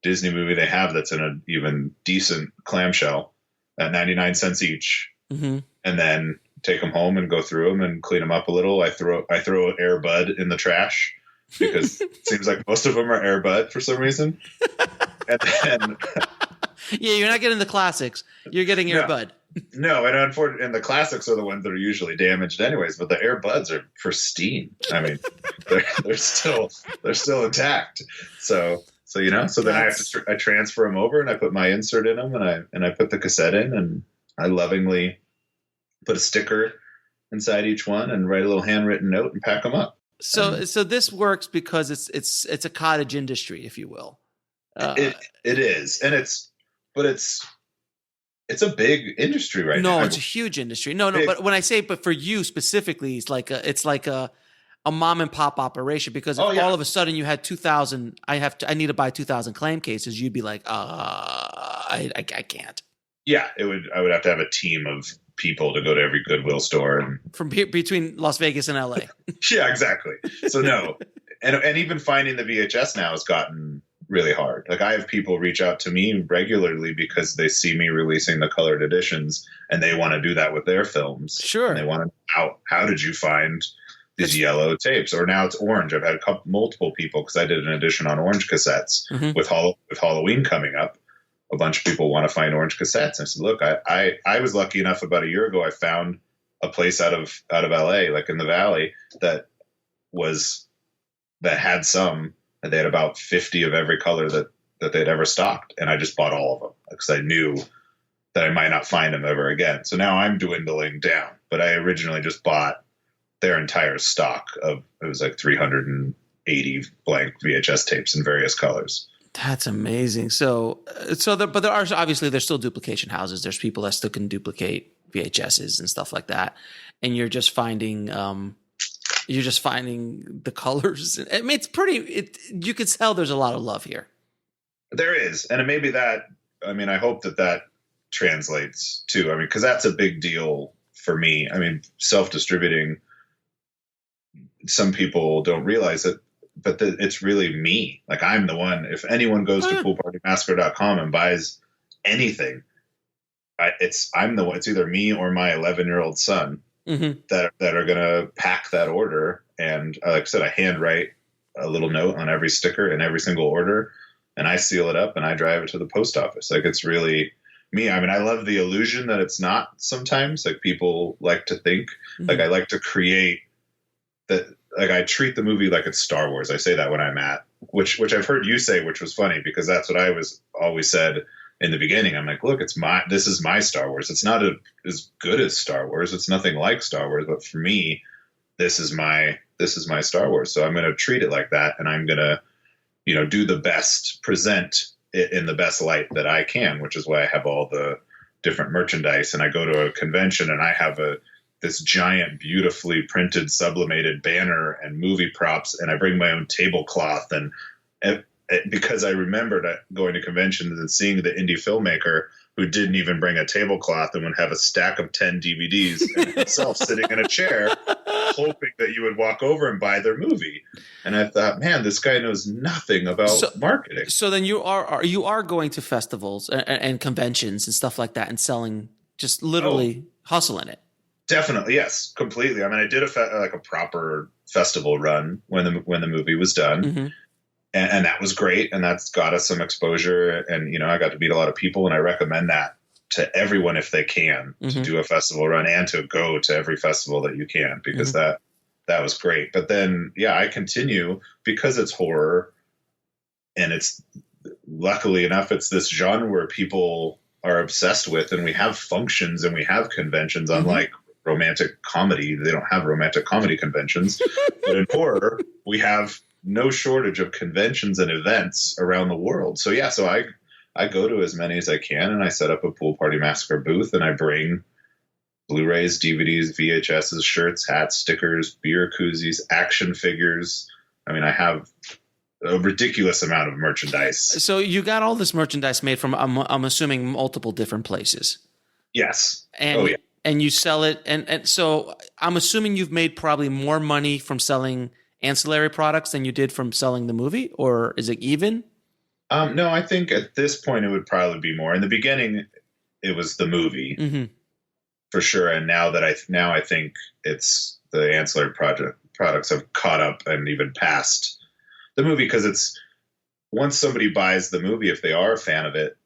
Disney movie they have that's in an even decent clamshell at 99 cents each, and then take them home and go through them and clean them up a little. I throw Air Bud in the trash because it seems like most of them are Air Bud for some reason. And then, yeah, you're not getting the classics. You're getting Air Bud. No, and unfortunately, and the classics are the ones that are usually damaged anyways. But the Air Buds are pristine. I mean, they're still intact. So then I transfer them over and I put my insert in them and I put the cassette in and I lovingly put a sticker inside each one and write a little handwritten note and pack them up. So this works because it's a cottage industry, if you will. It is, and it's a big industry right now. No, it's a huge industry. No, but when I say, but for you specifically, it's like a mom and pop operation, because if all of a sudden you had 2,000, I need to buy 2,000 claim cases, you'd be like, I can't. Yeah, I would have to have a team of people to go to every Goodwill store and from between Las Vegas and LA. Yeah, exactly. So no, and even finding the VHS now has gotten really hard. Like I have people reach out to me regularly because they see me releasing the colored editions and they want to do that with their films. Sure. And they want to how did you find these yellow tapes? Or now it's orange. I've had multiple people, because I did an edition on orange cassettes with Halloween coming up. A bunch of people want to find orange cassettes. And I said, look, I was lucky enough about a year ago. I found a place out of LA, like in the Valley, that had some. They had about 50 of every color that they'd ever stocked. And I just bought all of them because I knew that I might not find them ever again. So now I'm dwindling down. But I originally just bought their entire stock it was like 380 blank VHS tapes in various colors. That's amazing. But there are obviously there's still duplication houses. There's people that still can duplicate VHSs and stuff like that. And you're just finding the colors. I mean, it's pretty. You can tell there's a lot of love here. There is, and maybe that. I mean, I hope that translates too. I mean, because that's a big deal for me. I mean, self-distributing. Some people don't realize it, but it's really me. Like I'm the one. If anyone goes to poolpartymassacre.com and buys anything, I'm the one. It's either me or my 11-year-old son. That are going to pack that order. And like I said, I handwrite a little note on every sticker and every single order, and I seal it up and I drive it to the post office. Like it's really me. I mean, I love the illusion that it's not sometimes. Like people like to think, like I like to create that. Like I treat the movie like it's Star Wars. I say that when I'm at, which I've heard you say, which was funny because that's what I was always said in the beginning. I'm like, look, this is my Star Wars. It's not as good as Star Wars. It's nothing like Star Wars, but for me, this is my Star Wars. So I'm going to treat it like that. And I'm going to, do the best, present it in the best light that I can, which is why I have all the different merchandise. And I go to a convention and I have this giant, beautifully printed, sublimated banner and movie props. And I bring my own tablecloth and because I remembered going to conventions and seeing the indie filmmaker who didn't even bring a tablecloth and would have a stack of 10 DVDs and himself sitting in a chair, hoping that you would walk over and buy their movie. And I thought, man, this guy knows nothing about marketing. So then you are going to festivals and conventions and stuff like that and selling, just literally hustling it. Definitely, yes, completely. I mean, I did a proper festival run when the movie was done. And that was great. And that's got us some exposure. And, I got to meet a lot of people. And I recommend that to everyone if they can to do a festival run and to go to every festival that you can, because that was great. But then, yeah, I continue because it's horror, and it's, luckily enough, it's this genre where people are obsessed with, and we have functions and we have conventions, unlike romantic comedy. They don't have romantic comedy conventions. But in horror, we have no shortage of conventions and events around the world. So yeah, so I go to as many as I can, and I set up a Pool Party Massacre booth, and I bring Blu-rays, DVDs, VHSs, shirts, hats, stickers, beer koozies, action figures. I mean, I have a ridiculous amount of merchandise. So you got all this merchandise made from, I'm assuming, multiple different places. Yes. And, and you sell it. And so I'm assuming you've made probably more money from selling ancillary products than you did from selling the movie, or is it even? No, I think at this point it would probably be more. In the beginning, it was the movie. For sure, and now I think it's the ancillary products have caught up and even passed the movie, because it's, once somebody buys the movie, if they are a fan of it,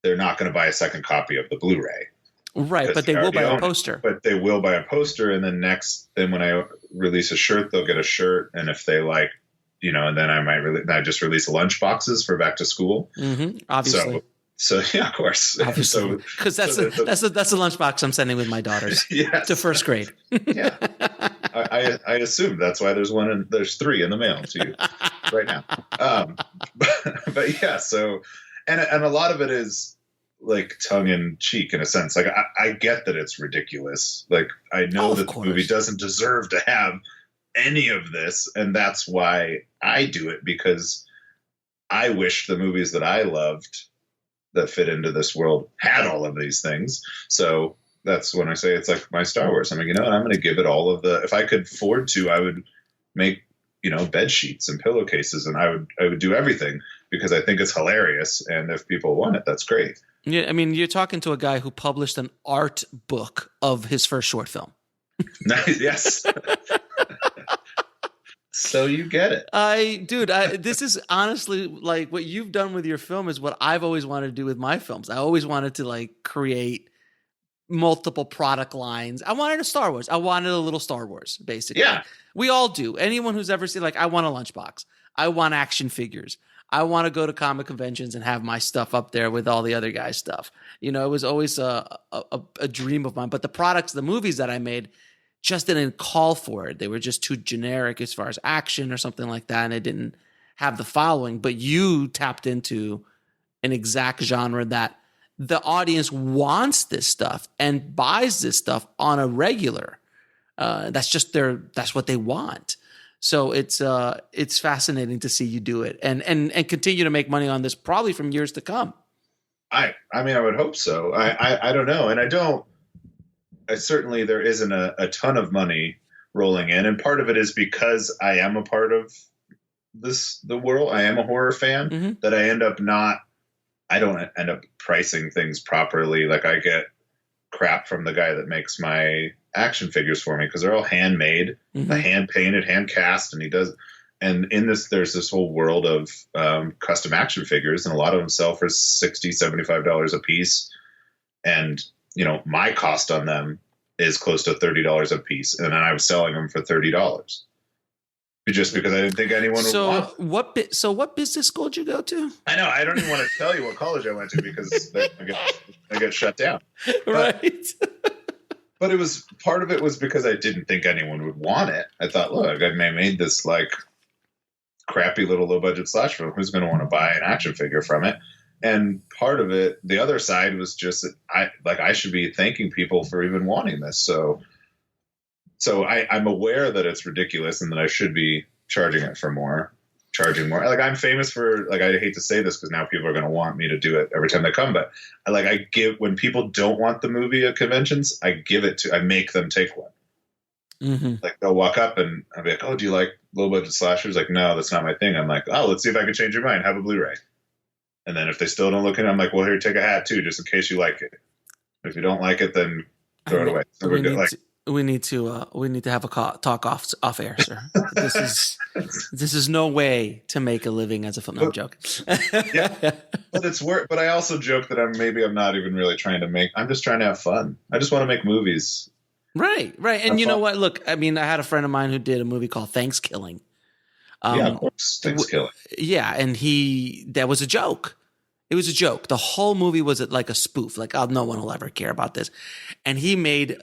they're not going to buy a second copy of the Blu-ray, right? But they will buy a poster. But they will buy a poster, and then when I release a shirt, they'll get a shirt, and if they like, and then I just release lunch boxes for back to school. Obviously. So yeah, of course. Obviously, because that's the lunchbox I'm sending with my daughters to first grade. Yeah, I assume that's why there's 3 in the mail to you right now. But yeah, so and a lot of it is like tongue in cheek in a sense. Like I get that it's ridiculous. Like I know that the movie doesn't deserve to have any of this, and that's why I do it, because I wish the movies that I loved that fit into this world had all of these things. So that's when I say it's like my Star Wars. I'm like, I'm going to give it all of if I could afford to, I would make, bed sheets and pillowcases, and I would do everything, because I think it's hilarious. And if people want it, that's great. Yeah. I mean, you're talking to a guy who published an art book of his first short film. Nice. Yes. So you get it. This is honestly like what you've done with your film is what I've always wanted to do with my films. I always wanted to like create multiple product lines. I wanted a Star Wars. I wanted a little Star Wars, basically. Yeah. We all do. Anyone who's ever seen, like, I want a lunchbox. I want action figures. I want to go to comic conventions and have my stuff up there with all the other guys' stuff. It was always a dream of mine. But the movies that I made just didn't call for it. They were just too generic as far as action or something like that, and it didn't have the following. But you tapped into an exact genre that the audience wants this stuff and buys this stuff on a regular. That's what they want. So it's fascinating to see you do it and continue to make money on this probably from years to come. I mean, I would hope so. I don't know. And certainly there isn't a ton of money rolling in. And part of it is because I am a part of the world. I am a horror fan that I don't end up pricing things properly. Like I get crap from the guy that makes my action figures for me, because they're all handmade, hand painted, hand cast. And in this, there's this whole world of custom action figures, and a lot of them sell for $60, $75 a piece. And my cost on them is close to $30 a piece, and then I was selling them for $30, just because I didn't think anyone would want them. So what business school did you go to? I know, I don't even want to tell you what college I went to, because I get shut down. Right. But part of it was because I didn't think anyone would want it. I thought, look, I made this like crappy little low budget slash film. Who's going to want to buy an action figure from it? And part of it, the other side was just that I should be thanking people for even wanting this. So I'm aware that it's ridiculous and that I should be charging more. Like I'm famous for, like, I hate to say this because now people are going to want me to do it every time they come, but when people don't want the movie at conventions, I make them take one. Like they'll walk up and I'll be like, oh, do you like low budget slashers? Like, no, that's not my thing. I'm like, oh, let's see if I can change your mind. Have a Blu-ray. And then if they still don't look at it, I'm like, well, here, take a hat too, just in case you like it. If you don't like it, then throw it away. So we're good. We need to have a talk off air, sir. This is no way to make a living as a film. No, I'm joking. Yeah, but it's work. But I also joke that I'm not even really trying to I'm just trying to have fun. I just want to make movies. Right. And you know what? Look, I mean, I had a friend of mine who did a movie called Thanksgiving. Yeah, of course. Thanksgiving. Yeah, and that was a joke. It was a joke. The whole movie was like a spoof. Like, oh, no one will ever care about this. And he made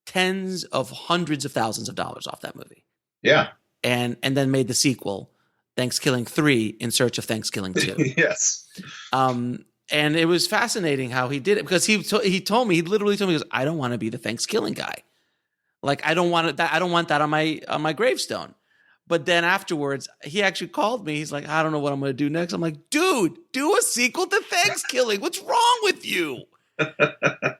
tens of hundreds of thousands of dollars off that movie. Yeah. And then made the sequel, Thanksgiving 3, in search of Thanksgiving 2. Yes. And it was fascinating how he did it, because he told me, he literally told me, he goes, I don't want to be the Thanksgiving guy. Like, I don't want that. I don't want that on my gravestone. But then afterwards, he actually called me. He's like, I don't know what I'm going to do next. I'm like, dude, do a sequel to Thanksgiving. What's wrong with you?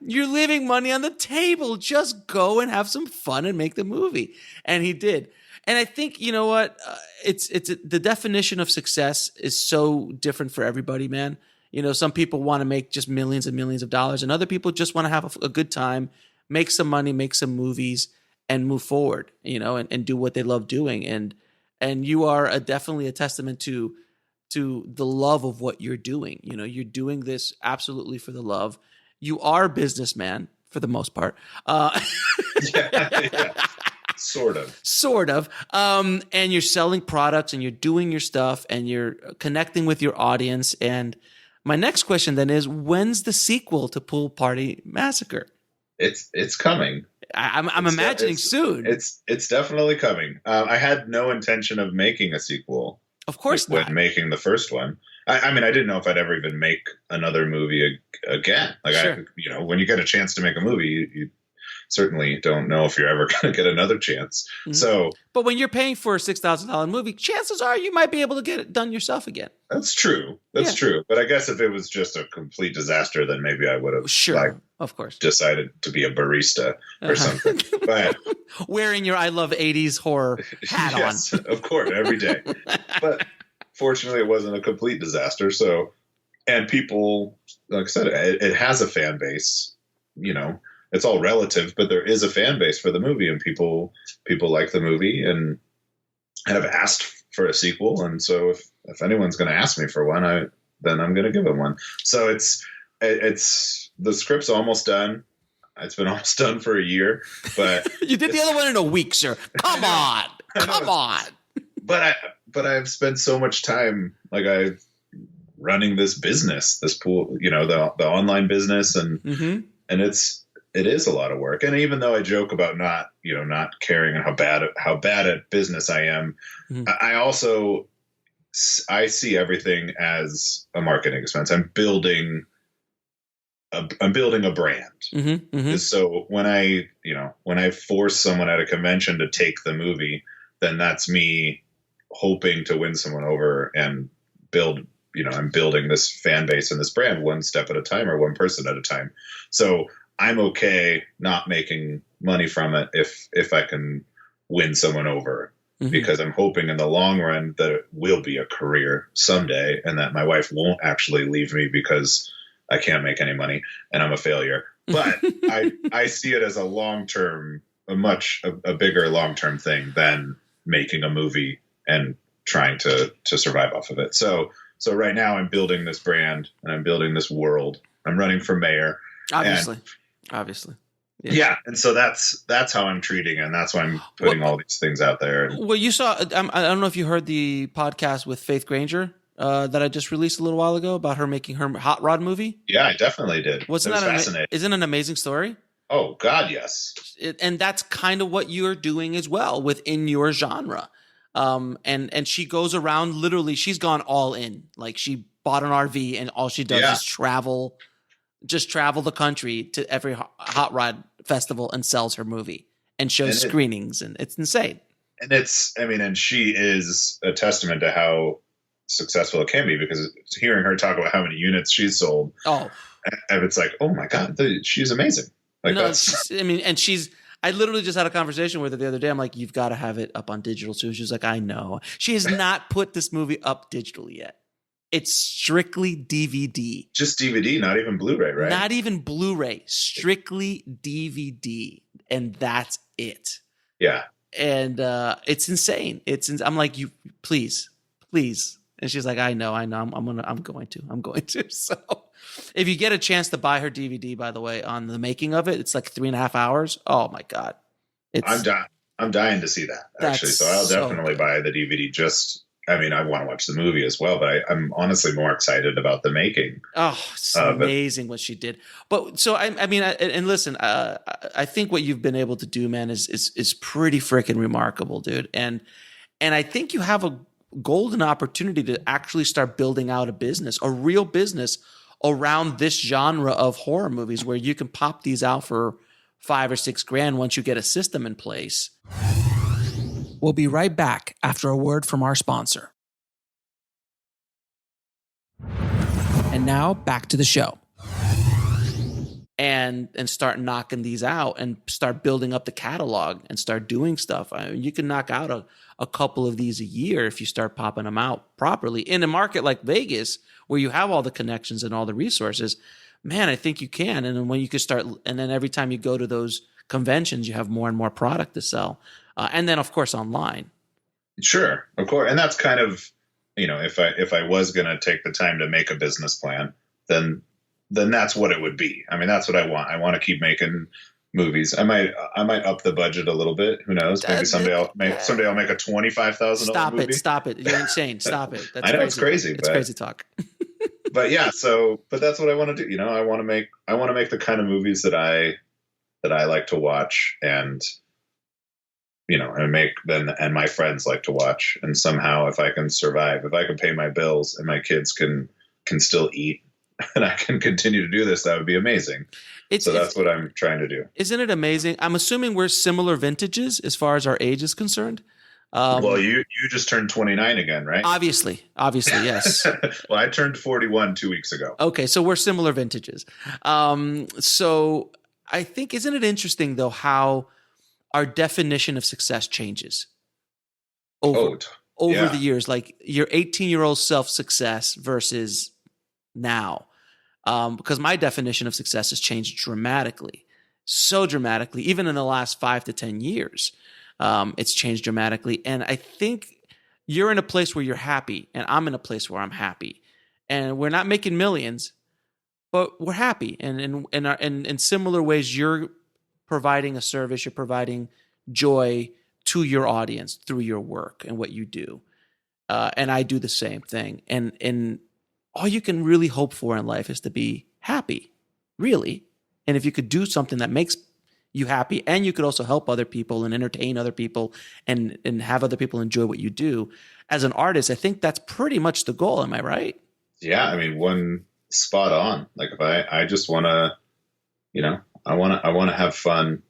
You're leaving money on the table. Just go and have some fun and make the movie. And he did. And I think, you know what? It's the definition of success is so different for everybody, man. You know, some people want to make just millions and millions of dollars, and other people just want to have a good time, make some money, make some movies, and move forward, you know, and do what they love doing. And you are definitely a testament to the love of what you're doing. You know, you're doing this absolutely for the love. You are a businessman for the most part. Yeah. Sort of. And you're selling products, and you're doing your stuff, and you're connecting with your audience. And my next question then is, when's the sequel to Pool Party Massacre? It's coming. I'm imagining soon. It's definitely coming. I had no intention of making a sequel. Of course not. When making the first one. I mean, I didn't know if I'd ever even make another movie again. Like, sure. When you get a chance to make a movie, you certainly don't know if you're ever going to get another chance. Mm-hmm. So, but when you're paying for a $6,000 movie, chances are you might be able to get it done yourself again. That's true. That's true. But I guess if it was just a complete disaster, then maybe I would have, of course, decided to be a barista or something. But wearing your I Love 80s horror hat yes, on. Of course, every day. But fortunately, it wasn't a complete disaster. So, and people, like I said, it has a fan base, you know. It's all relative, but there is a fan base for the movie, and people like the movie and have asked for a sequel. And so if anyone's going to ask me for one, then I'm going to give them one. So it's the script's almost done. It's been almost done for a year, but you did the other one in a week, sir. Come on. But I've spent so much time, like, I've running this business, this pool, you know, the online business, and and it is a lot of work. And even though I joke about not caring and how bad at business I am, I see everything as a marketing expense. I'm building a brand. So when I force someone at a convention to take the movie, then that's me hoping to win someone over and build, I'm building this fan base and this brand one step at a time, or one person at a time. So I'm okay not making money from it if I can win someone over, because I'm hoping in the long run that it will be a career someday, and that my wife won't actually leave me because I can't make any money and I'm a failure. But I see it as a long-term, a bigger long-term thing than making a movie and trying to survive off of it. So right now I'm building this brand and I'm building this world. I'm running for mayor. Obviously. Yeah. And so that's how I'm treating it. And that's why I'm putting all these things out there. Well, you saw, I don't know if you heard the podcast with Faith Granger that I just released a little while ago about her making her Hot Rod movie. Yeah, I definitely did. Wasn't that fascinating? Isn't it an amazing story? Oh God, yes. And that's kind of what you're doing as well within your genre. And she goes around, literally, she's gone all in. Like, she bought an RV and all she does is travel the country to every hot rod festival and sells her movie and shows screenings, and it's insane. And she is a testament to how successful it can be, because hearing her talk about how many units she's sold, and it's like, oh my God, she's amazing. Like, I literally just had a conversation with her the other day. I'm like, you've got to have it up on digital too. She's like, I know. She has not put this movie up digitally yet. It's strictly DVD. Just DVD, not even Blu-ray, right? Not even Blu-ray, strictly DVD, and that's it. Yeah. And it's insane. I'm like, you please. And she's like, I know. I'm going to. So If you get a chance to buy her DVD, by the way, on the making of it, it's like 3.5 hours. Oh my God. I'm dying to see that, actually. So I'll definitely buy the DVD. I want to watch the movie as well, but I'm honestly more excited about the making. Oh, it's amazing what she did. But so and listen, I think what you've been able to do, man, is pretty freaking remarkable, dude. And I think you have a golden opportunity to actually start building out a real business around this genre of horror movies, where you can pop these out for $5 or $6 grand once you get a system in place. We'll be right back after a word from our sponsor. And now back to the show. And start knocking these out and start building up the catalog and start doing stuff. I mean, you can knock out a couple of these a year if you start popping them out properly. In a market like Vegas, where you have all the connections and all the resources, man, I think you can. And then when you can start, and then every time you go to those conventions, you have more and more product to sell. And then, of course, online. Sure, of course. And that's kind of, if I was going to take the time to make a business plan, then that's what it would be. I mean, that's what I want. I want to keep making movies. I might up the budget a little bit. Who knows? Maybe someday I'll make a $25,000 movie. Stop it! You're insane. Stop it. That's I know it's crazy. It's crazy talk. But yeah, but that's what I want to do. I want to make the kind of movies that I like to watch, and and my friends like to watch. And somehow, if I can survive, if I can pay my bills, and my kids can still eat, and I can continue to do this, that would be amazing. So that's what I'm trying to do. Isn't it amazing? I'm assuming we're similar vintages as far as our age is concerned. Well, you just turned 29 again, right? Obviously, yes. Well, I turned 41 2 weeks ago. Okay, so we're similar vintages. So I think, isn't it interesting though how our definition of success changes over the years? Like your 18-year-old self-success versus now. Because my definition of success has changed dramatically, so dramatically, even in the last 5 to 10 years. It's changed dramatically. And I think you're in a place where you're happy, and I'm in a place where I'm happy. And we're not making millions, but we're happy. And in similar ways, you're providing a service, you're providing joy to your audience through your work and what you do. And I do the same thing. And all you can really hope for in life is to be happy, really. And if you could do something that makes you happy, and you could also help other people and entertain other people and have other people enjoy what you do as an artist, I think that's pretty much the goal. Am I right? Yeah. I mean, one spot on. Like if I just want to, I want to have fun,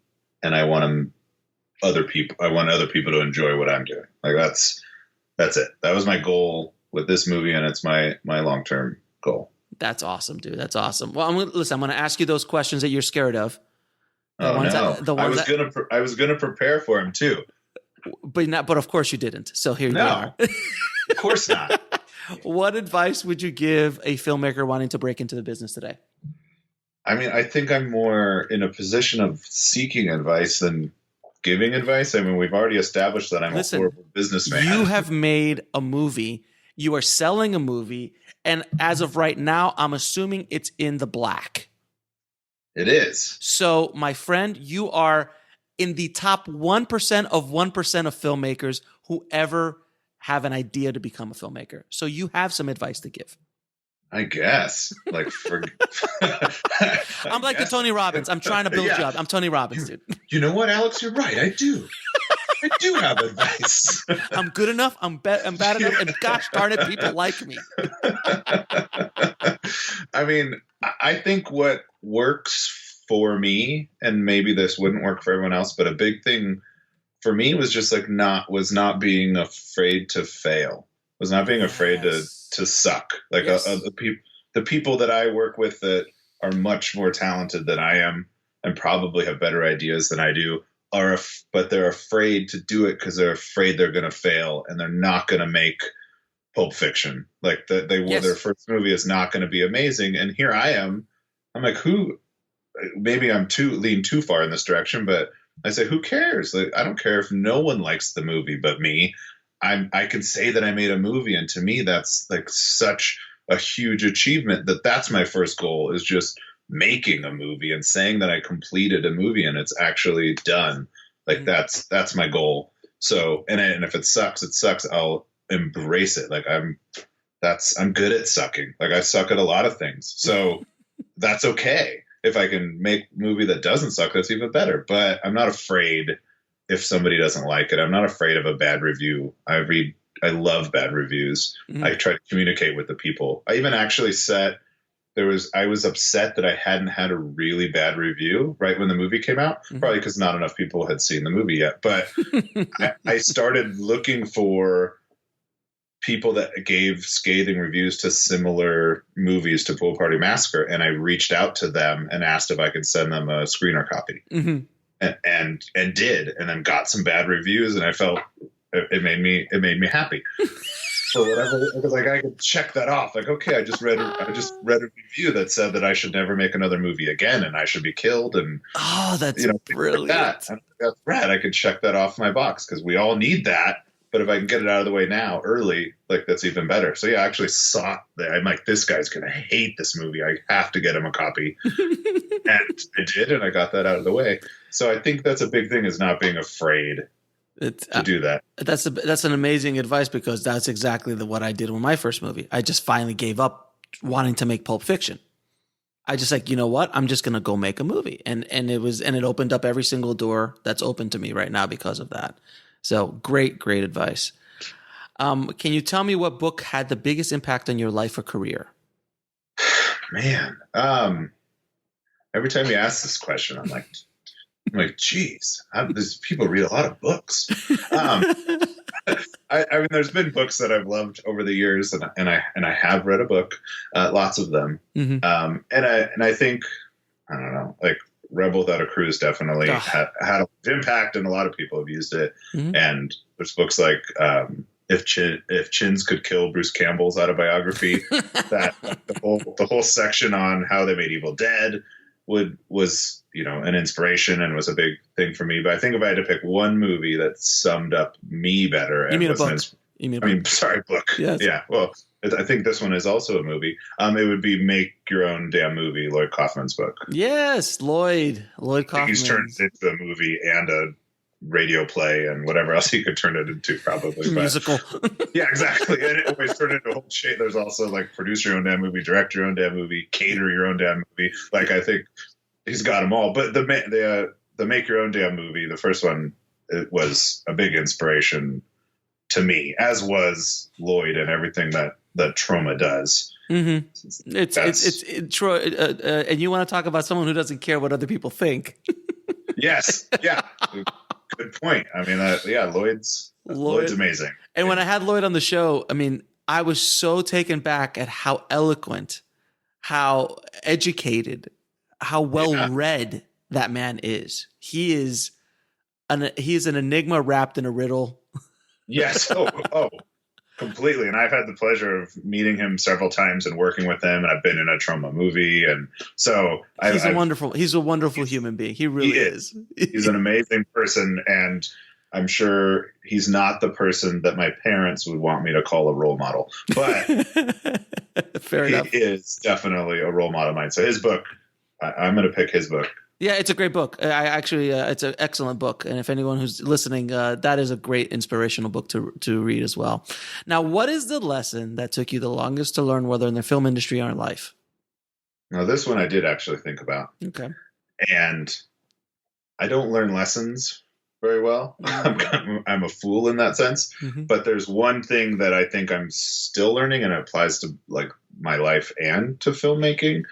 and I want other people to enjoy what I'm doing. Like that's it. That was my goal with this movie, and it's my long-term goal. That's awesome, dude. That's awesome. Well, I'm going to ask you those questions that you're scared of. I was gonna prepare for him too, but of course you didn't. So here you are. Of course not. What advice would you give a filmmaker wanting to break into the business today? I mean, I think I'm more in a position of seeking advice than giving advice. I mean, we've already established that I'm a horrible businessman. You have made a movie. You are selling a movie, and as of right now, I'm assuming it's in the black. It is. So, my friend, you are in the top 1% of 1% of filmmakers who ever have an idea to become a filmmaker. So you have some advice to give. I guess. Like I'm like the Tony Robbins. I'm trying to build you up. I'm Tony Robbins, dude. You know what, Alex? You're right. I do. I do have advice. I'm good enough. I'm bad enough. And gosh darn it, people like me. I mean, I think what works for me, and maybe this wouldn't work for everyone else, but a big thing for me was just like not being afraid to fail, was not being afraid to suck. Like the people that I work with that are much more talented than I am and probably have better ideas than I do but they're afraid to do it because they're afraid they're going to fail and they're not going to make Pulp Fiction. Like their first movie is not going to be amazing. And here I am. I'm like, maybe I'm lean too far in this direction, but I say, who cares? Like, I don't care if no one likes the movie but me. I can say that I made a movie, and to me, that's like such a huge achievement, that's my first goal, is just making a movie and saying that I completed a movie and it's actually done. Like that's my goal. So, and if it sucks, it sucks. I'll embrace it. Like I'm good at sucking. Like I suck at a lot of things. So that's okay. If I can make a movie that doesn't suck, that's even better. But I'm not afraid if somebody doesn't like it. I'm not afraid of a bad review. I love bad reviews. I try to communicate with the people. I even actually I was upset that I hadn't had a really bad review right when the movie came out, probably because not enough people had seen the movie yet. But I started looking for people that gave scathing reviews to similar movies to Pool Party Massacre, and I reached out to them and asked if I could send them a screener copy, and did, and then got some bad reviews, and I felt it made me happy. For whatever, because like I could check that off. Like, okay, I just read a review that said that I should never make another movie again, and I should be killed. And that's brilliant. Like that. That's rad. I could check that off my box because we all need that. But if I can get it out of the way now, early, like that's even better. So yeah, I actually saw that. I'm like, this guy's gonna hate this movie. I have to get him a copy, and I did, and I got that out of the way. So I think that's a big thing, is not being afraid to do that. That's an amazing advice, because that's exactly what I did with my first movie. I just finally gave up wanting to make Pulp Fiction. I just like, you know what? I'm just gonna go make a movie, and it opened up every single door that's open to me right now because of that. So great advice. Can you tell me what book had the biggest impact on your life or career? Man, every time you ask this question, I'm like, geez, people read a lot of books. I mean, there's been books that I've loved over the years, and I have read a book, lots of them. And I think, I don't know, like Rebel Without a Cruise definitely had an impact, and a lot of people have used it. And there's books like If Chins Could Kill, Bruce Campbell's autobiography, that the whole section on how they made Evil Dead was an inspiration and was a big thing for me. But I think if I had to pick one movie that summed up me better, you mean a book? Book. Yes. Yeah. Well, I think this one is also a movie. It would be Make Your Own Damn Movie, Lloyd Kaufman's book. Yes, Lloyd Kaufman. He's turned it into a movie and a radio play and whatever else he could turn it into, probably. Musical. Yeah, exactly. And it always turned into a whole shit. There's also like produce your own damn movie, direct your own damn movie, cater your own damn movie. Like, I think he's got them all. But the Make Your Own Damn Movie, the first one, it was a big inspiration to me, as was Lloyd and everything that Troma does. Troy, and you want to talk about someone who doesn't care what other people think. Yes. Yeah. Good point. I mean, Lloyd's amazing. And when I had Lloyd on the show, I mean, I was so taken back at how eloquent, how educated, how well read that man is. He is an enigma wrapped in a riddle. Yes. Oh, completely. And I've had the pleasure of meeting him several times and working with him. And I've been in a Troma movie. And so he's a wonderful human being. He really is. He's an amazing person. And I'm sure he's not the person that my parents would want me to call a role model, but fair enough. He is definitely a role model of mine. So his book, I'm going to pick his book. Yeah, it's a great book. It's an excellent book. And if anyone who's listening, that is a great inspirational book to read as well. Now, what is the lesson that took you the longest to learn, whether in the film industry or in life? Now, this one I did actually think about. Okay. And I don't learn lessons very well. I'm a fool in that sense. But there's one thing that I think I'm still learning, and it applies to like my life and to filmmaking.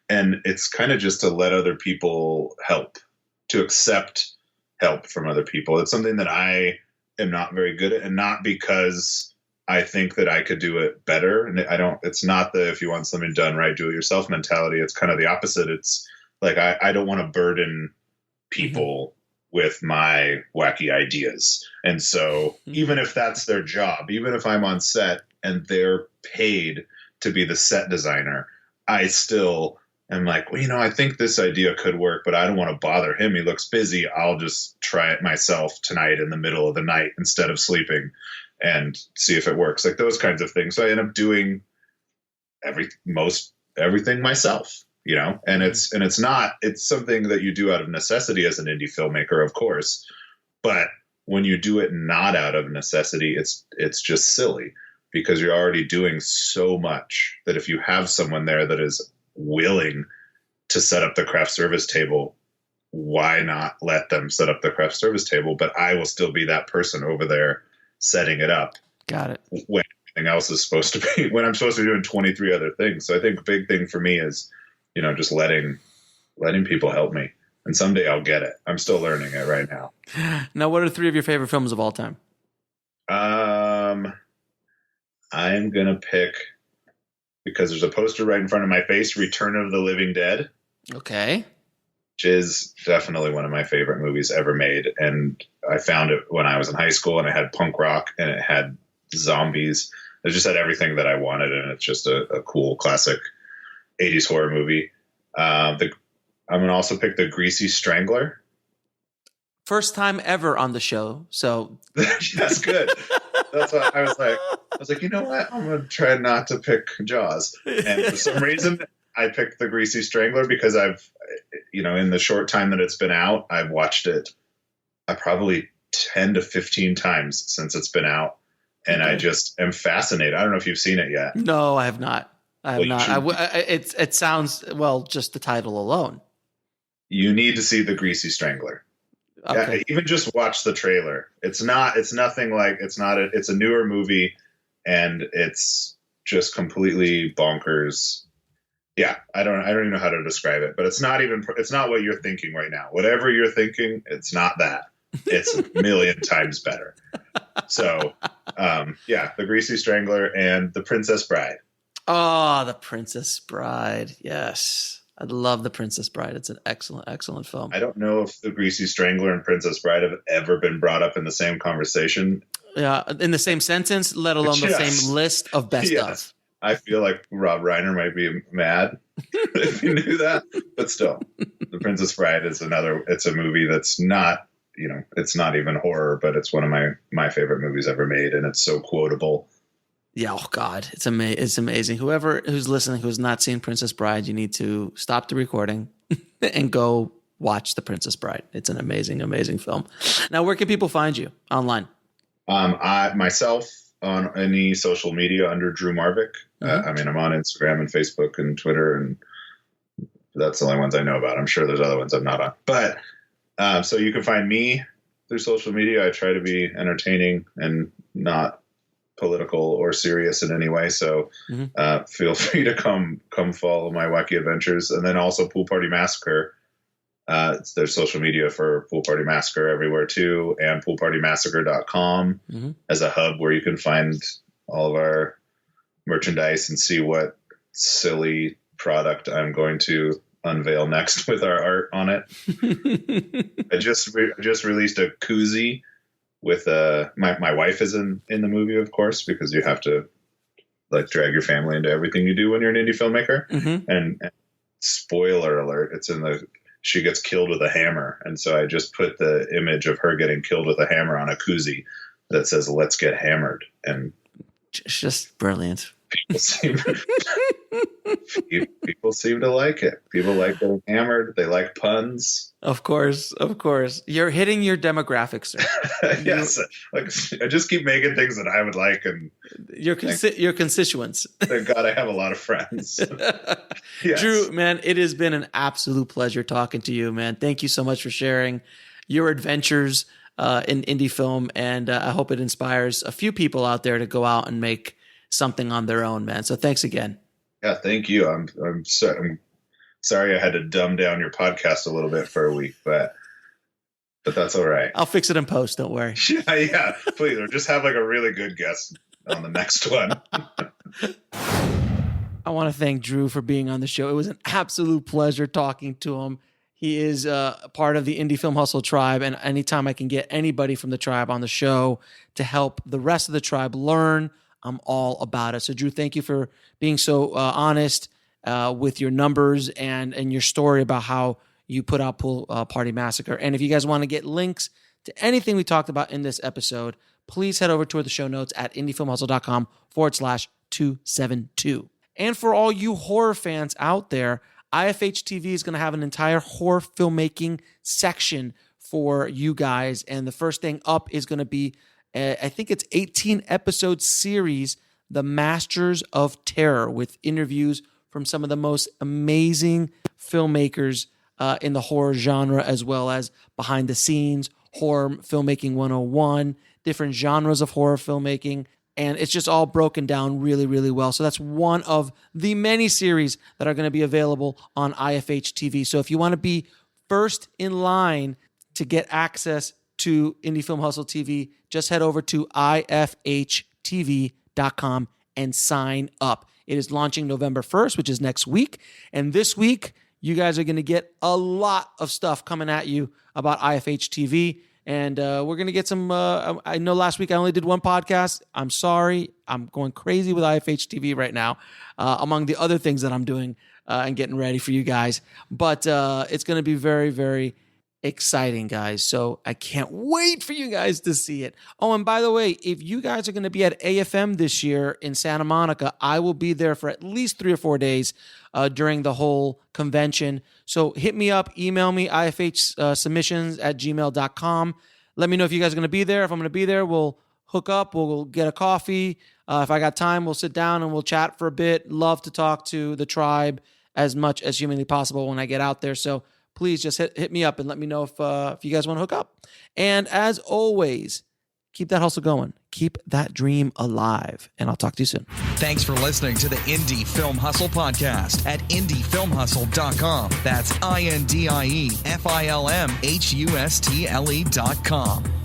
And it's kind of just to let other people help, to accept help from other people. It's something that I am not very good at, and not because I think that I could do it better. And it's not the, if you want something done right, do it yourself mentality. It's kind of the opposite. It's like, I don't want to burden people with my wacky ideas. And so even if that's their job, even if I'm on set and they're paid to be the set designer, I still am like, well, I think this idea could work, but I don't want to bother him. He looks busy. I'll just try it myself tonight in the middle of the night instead of sleeping and see if it works. Like those kinds of things. So I end up doing everything myself, and it's something that you do out of necessity as an indie filmmaker, of course, but when you do it not out of necessity, it's just silly, because you're already doing so much that if you have someone there that is willing to set up the craft service table, why not let them set up the craft service table? But I will still be that person over there setting it up. Got it. When everything else is supposed to be, when I'm supposed to be doing 23 other things. So I think a big thing for me is, just letting people help me. And someday I'll get it. I'm still learning it right now. Now, what are 3 of your favorite films of all time? I'm going to pick, because there's a poster right in front of my face, Return of the Living Dead. Okay. Which is definitely one of my favorite movies ever made. And I found it when I was in high school, and it had punk rock and it had zombies. It just had everything that I wanted. And it's just a cool classic 80s horror movie. I'm going to also pick The Greasy Strangler. First time ever on the show. So that's good. That's why I was like, you know what? I'm going to try not to pick Jaws. And for some reason, I picked The Greasy Strangler because I've, in the short time that it's been out, I've watched it probably 10 to 15 times since it's been out. And I just am fascinated. I don't know if you've seen it yet. No, I have not. It sounds, just the title alone. You need to see The Greasy Strangler. Okay. Yeah, even just watch the trailer. It's a newer movie, and it's just completely bonkers. Yeah, I don't even know how to describe it, but it's not what you're thinking right now. Whatever you're thinking, it's not that. It's a million times better. So, The Greasy Strangler and The Princess Bride. Oh, The Princess Bride. Yes. I love The Princess Bride. It's an excellent, excellent film. I don't know if The Greasy Strangler and Princess Bride have ever been brought up in the same conversation. Yeah, in the same sentence, let alone the same list of best of. I feel like Rob Reiner might be mad if he knew that. But still, The Princess Bride is it's a movie that's not, it's not even horror, but it's one of my favorite movies ever made. And it's so quotable. Yeah, oh God, it's amazing. Whoever who's listening who's not seen Princess Bride, you need to stop the recording and go watch The Princess Bride. It's an amazing, amazing film. Now, where can people find you online? I myself on any social media under Drew Marvick. Mm-hmm. I'm on Instagram and Facebook and Twitter, and that's the only ones I know about. I'm sure there's other ones I'm not on. But so you can find me through social media. I try to be entertaining and not political or serious in any way. So feel free to come follow my wacky adventures. And then also Pool Party Massacre. There's social media for Pool Party Massacre everywhere too. And poolpartymassacre.com as a hub where you can find all of our merchandise and see what silly product I'm going to unveil next with our art on it. I just released a koozie with my wife is in the movie, of course, because you have to drag your family into everything you do when you're an indie filmmaker. And spoiler alert, she gets killed with a hammer. And so I just put the image of her getting killed with a hammer on a koozie that says, "Let's get hammered." And it's just brilliant. People seem to like it. People like getting hammered. They like puns. Of course. You're hitting your demographics, sir. Yes. I just keep making things that I would like, and your constituents. Thank God I have a lot of friends. Yes. Drew, man, it has been an absolute pleasure talking to you, man. Thank you so much for sharing your adventures in indie film, and I hope it inspires a few people out there to go out and make something on their own, man. So thanks again. Yeah, thank you. I'm sorry I had to dumb down your podcast a little bit for a week, but that's all right. I'll fix it in post. Don't worry. Yeah, please. Or just have a really good guest on the next one. I want to thank Drew for being on the show. It was an absolute pleasure talking to him. He is part of the Indie Film Hustle tribe, and anytime I can get anybody from the tribe on the show to help the rest of the tribe learn, I'm all about it. So, Drew, thank you for being so honest with your numbers and your story about how you put out Pool Party Massacre. And if you guys want to get links to anything we talked about in this episode, please head over to the show notes at indiefilmhustle.com/272. And for all you horror fans out there, IFH TV is going to have an entire horror filmmaking section for you guys. And the first thing up is going to be, I think it's 18 episode series, The Masters of Terror, with interviews from some of the most amazing filmmakers in the horror genre, as well as behind the scenes, horror filmmaking 101, different genres of horror filmmaking. And it's just all broken down really, really well. So that's one of the many series that are going to be available on IFH TV. So if you want to be first in line to get access to Indie Film Hustle TV, just head over to ifhtv.com and sign up. It is launching November 1st, which is next week. And this week, you guys are going to get a lot of stuff coming at you about IFH TV. And we're going to get some, I know last week I only did one podcast. I'm sorry. I'm going crazy with IFH TV right now, among the other things that I'm doing and getting ready for you guys. But it's going to be very, very exciting, guys. So I can't wait for you guys to see it. Oh, and by the way, if you guys are going to be at AFM this year in Santa Monica, I will be there for at least 3 or 4 days during the whole convention. So hit me up, email me, ifhsubmissions@gmail.com. Let me know if you guys are going to be there. If I'm going to be there, we'll hook up. We'll get a coffee. If I got time, we'll sit down and we'll chat for a bit. Love to talk to the tribe as much as humanly possible when I get out there. So please just hit me up and let me know if you guys want to hook up. And as always, keep that hustle going. Keep that dream alive. And I'll talk to you soon. Thanks for listening to the Indie Film Hustle podcast at indiefilmhustle.com. That's INDIEFILMHUSTLE.com.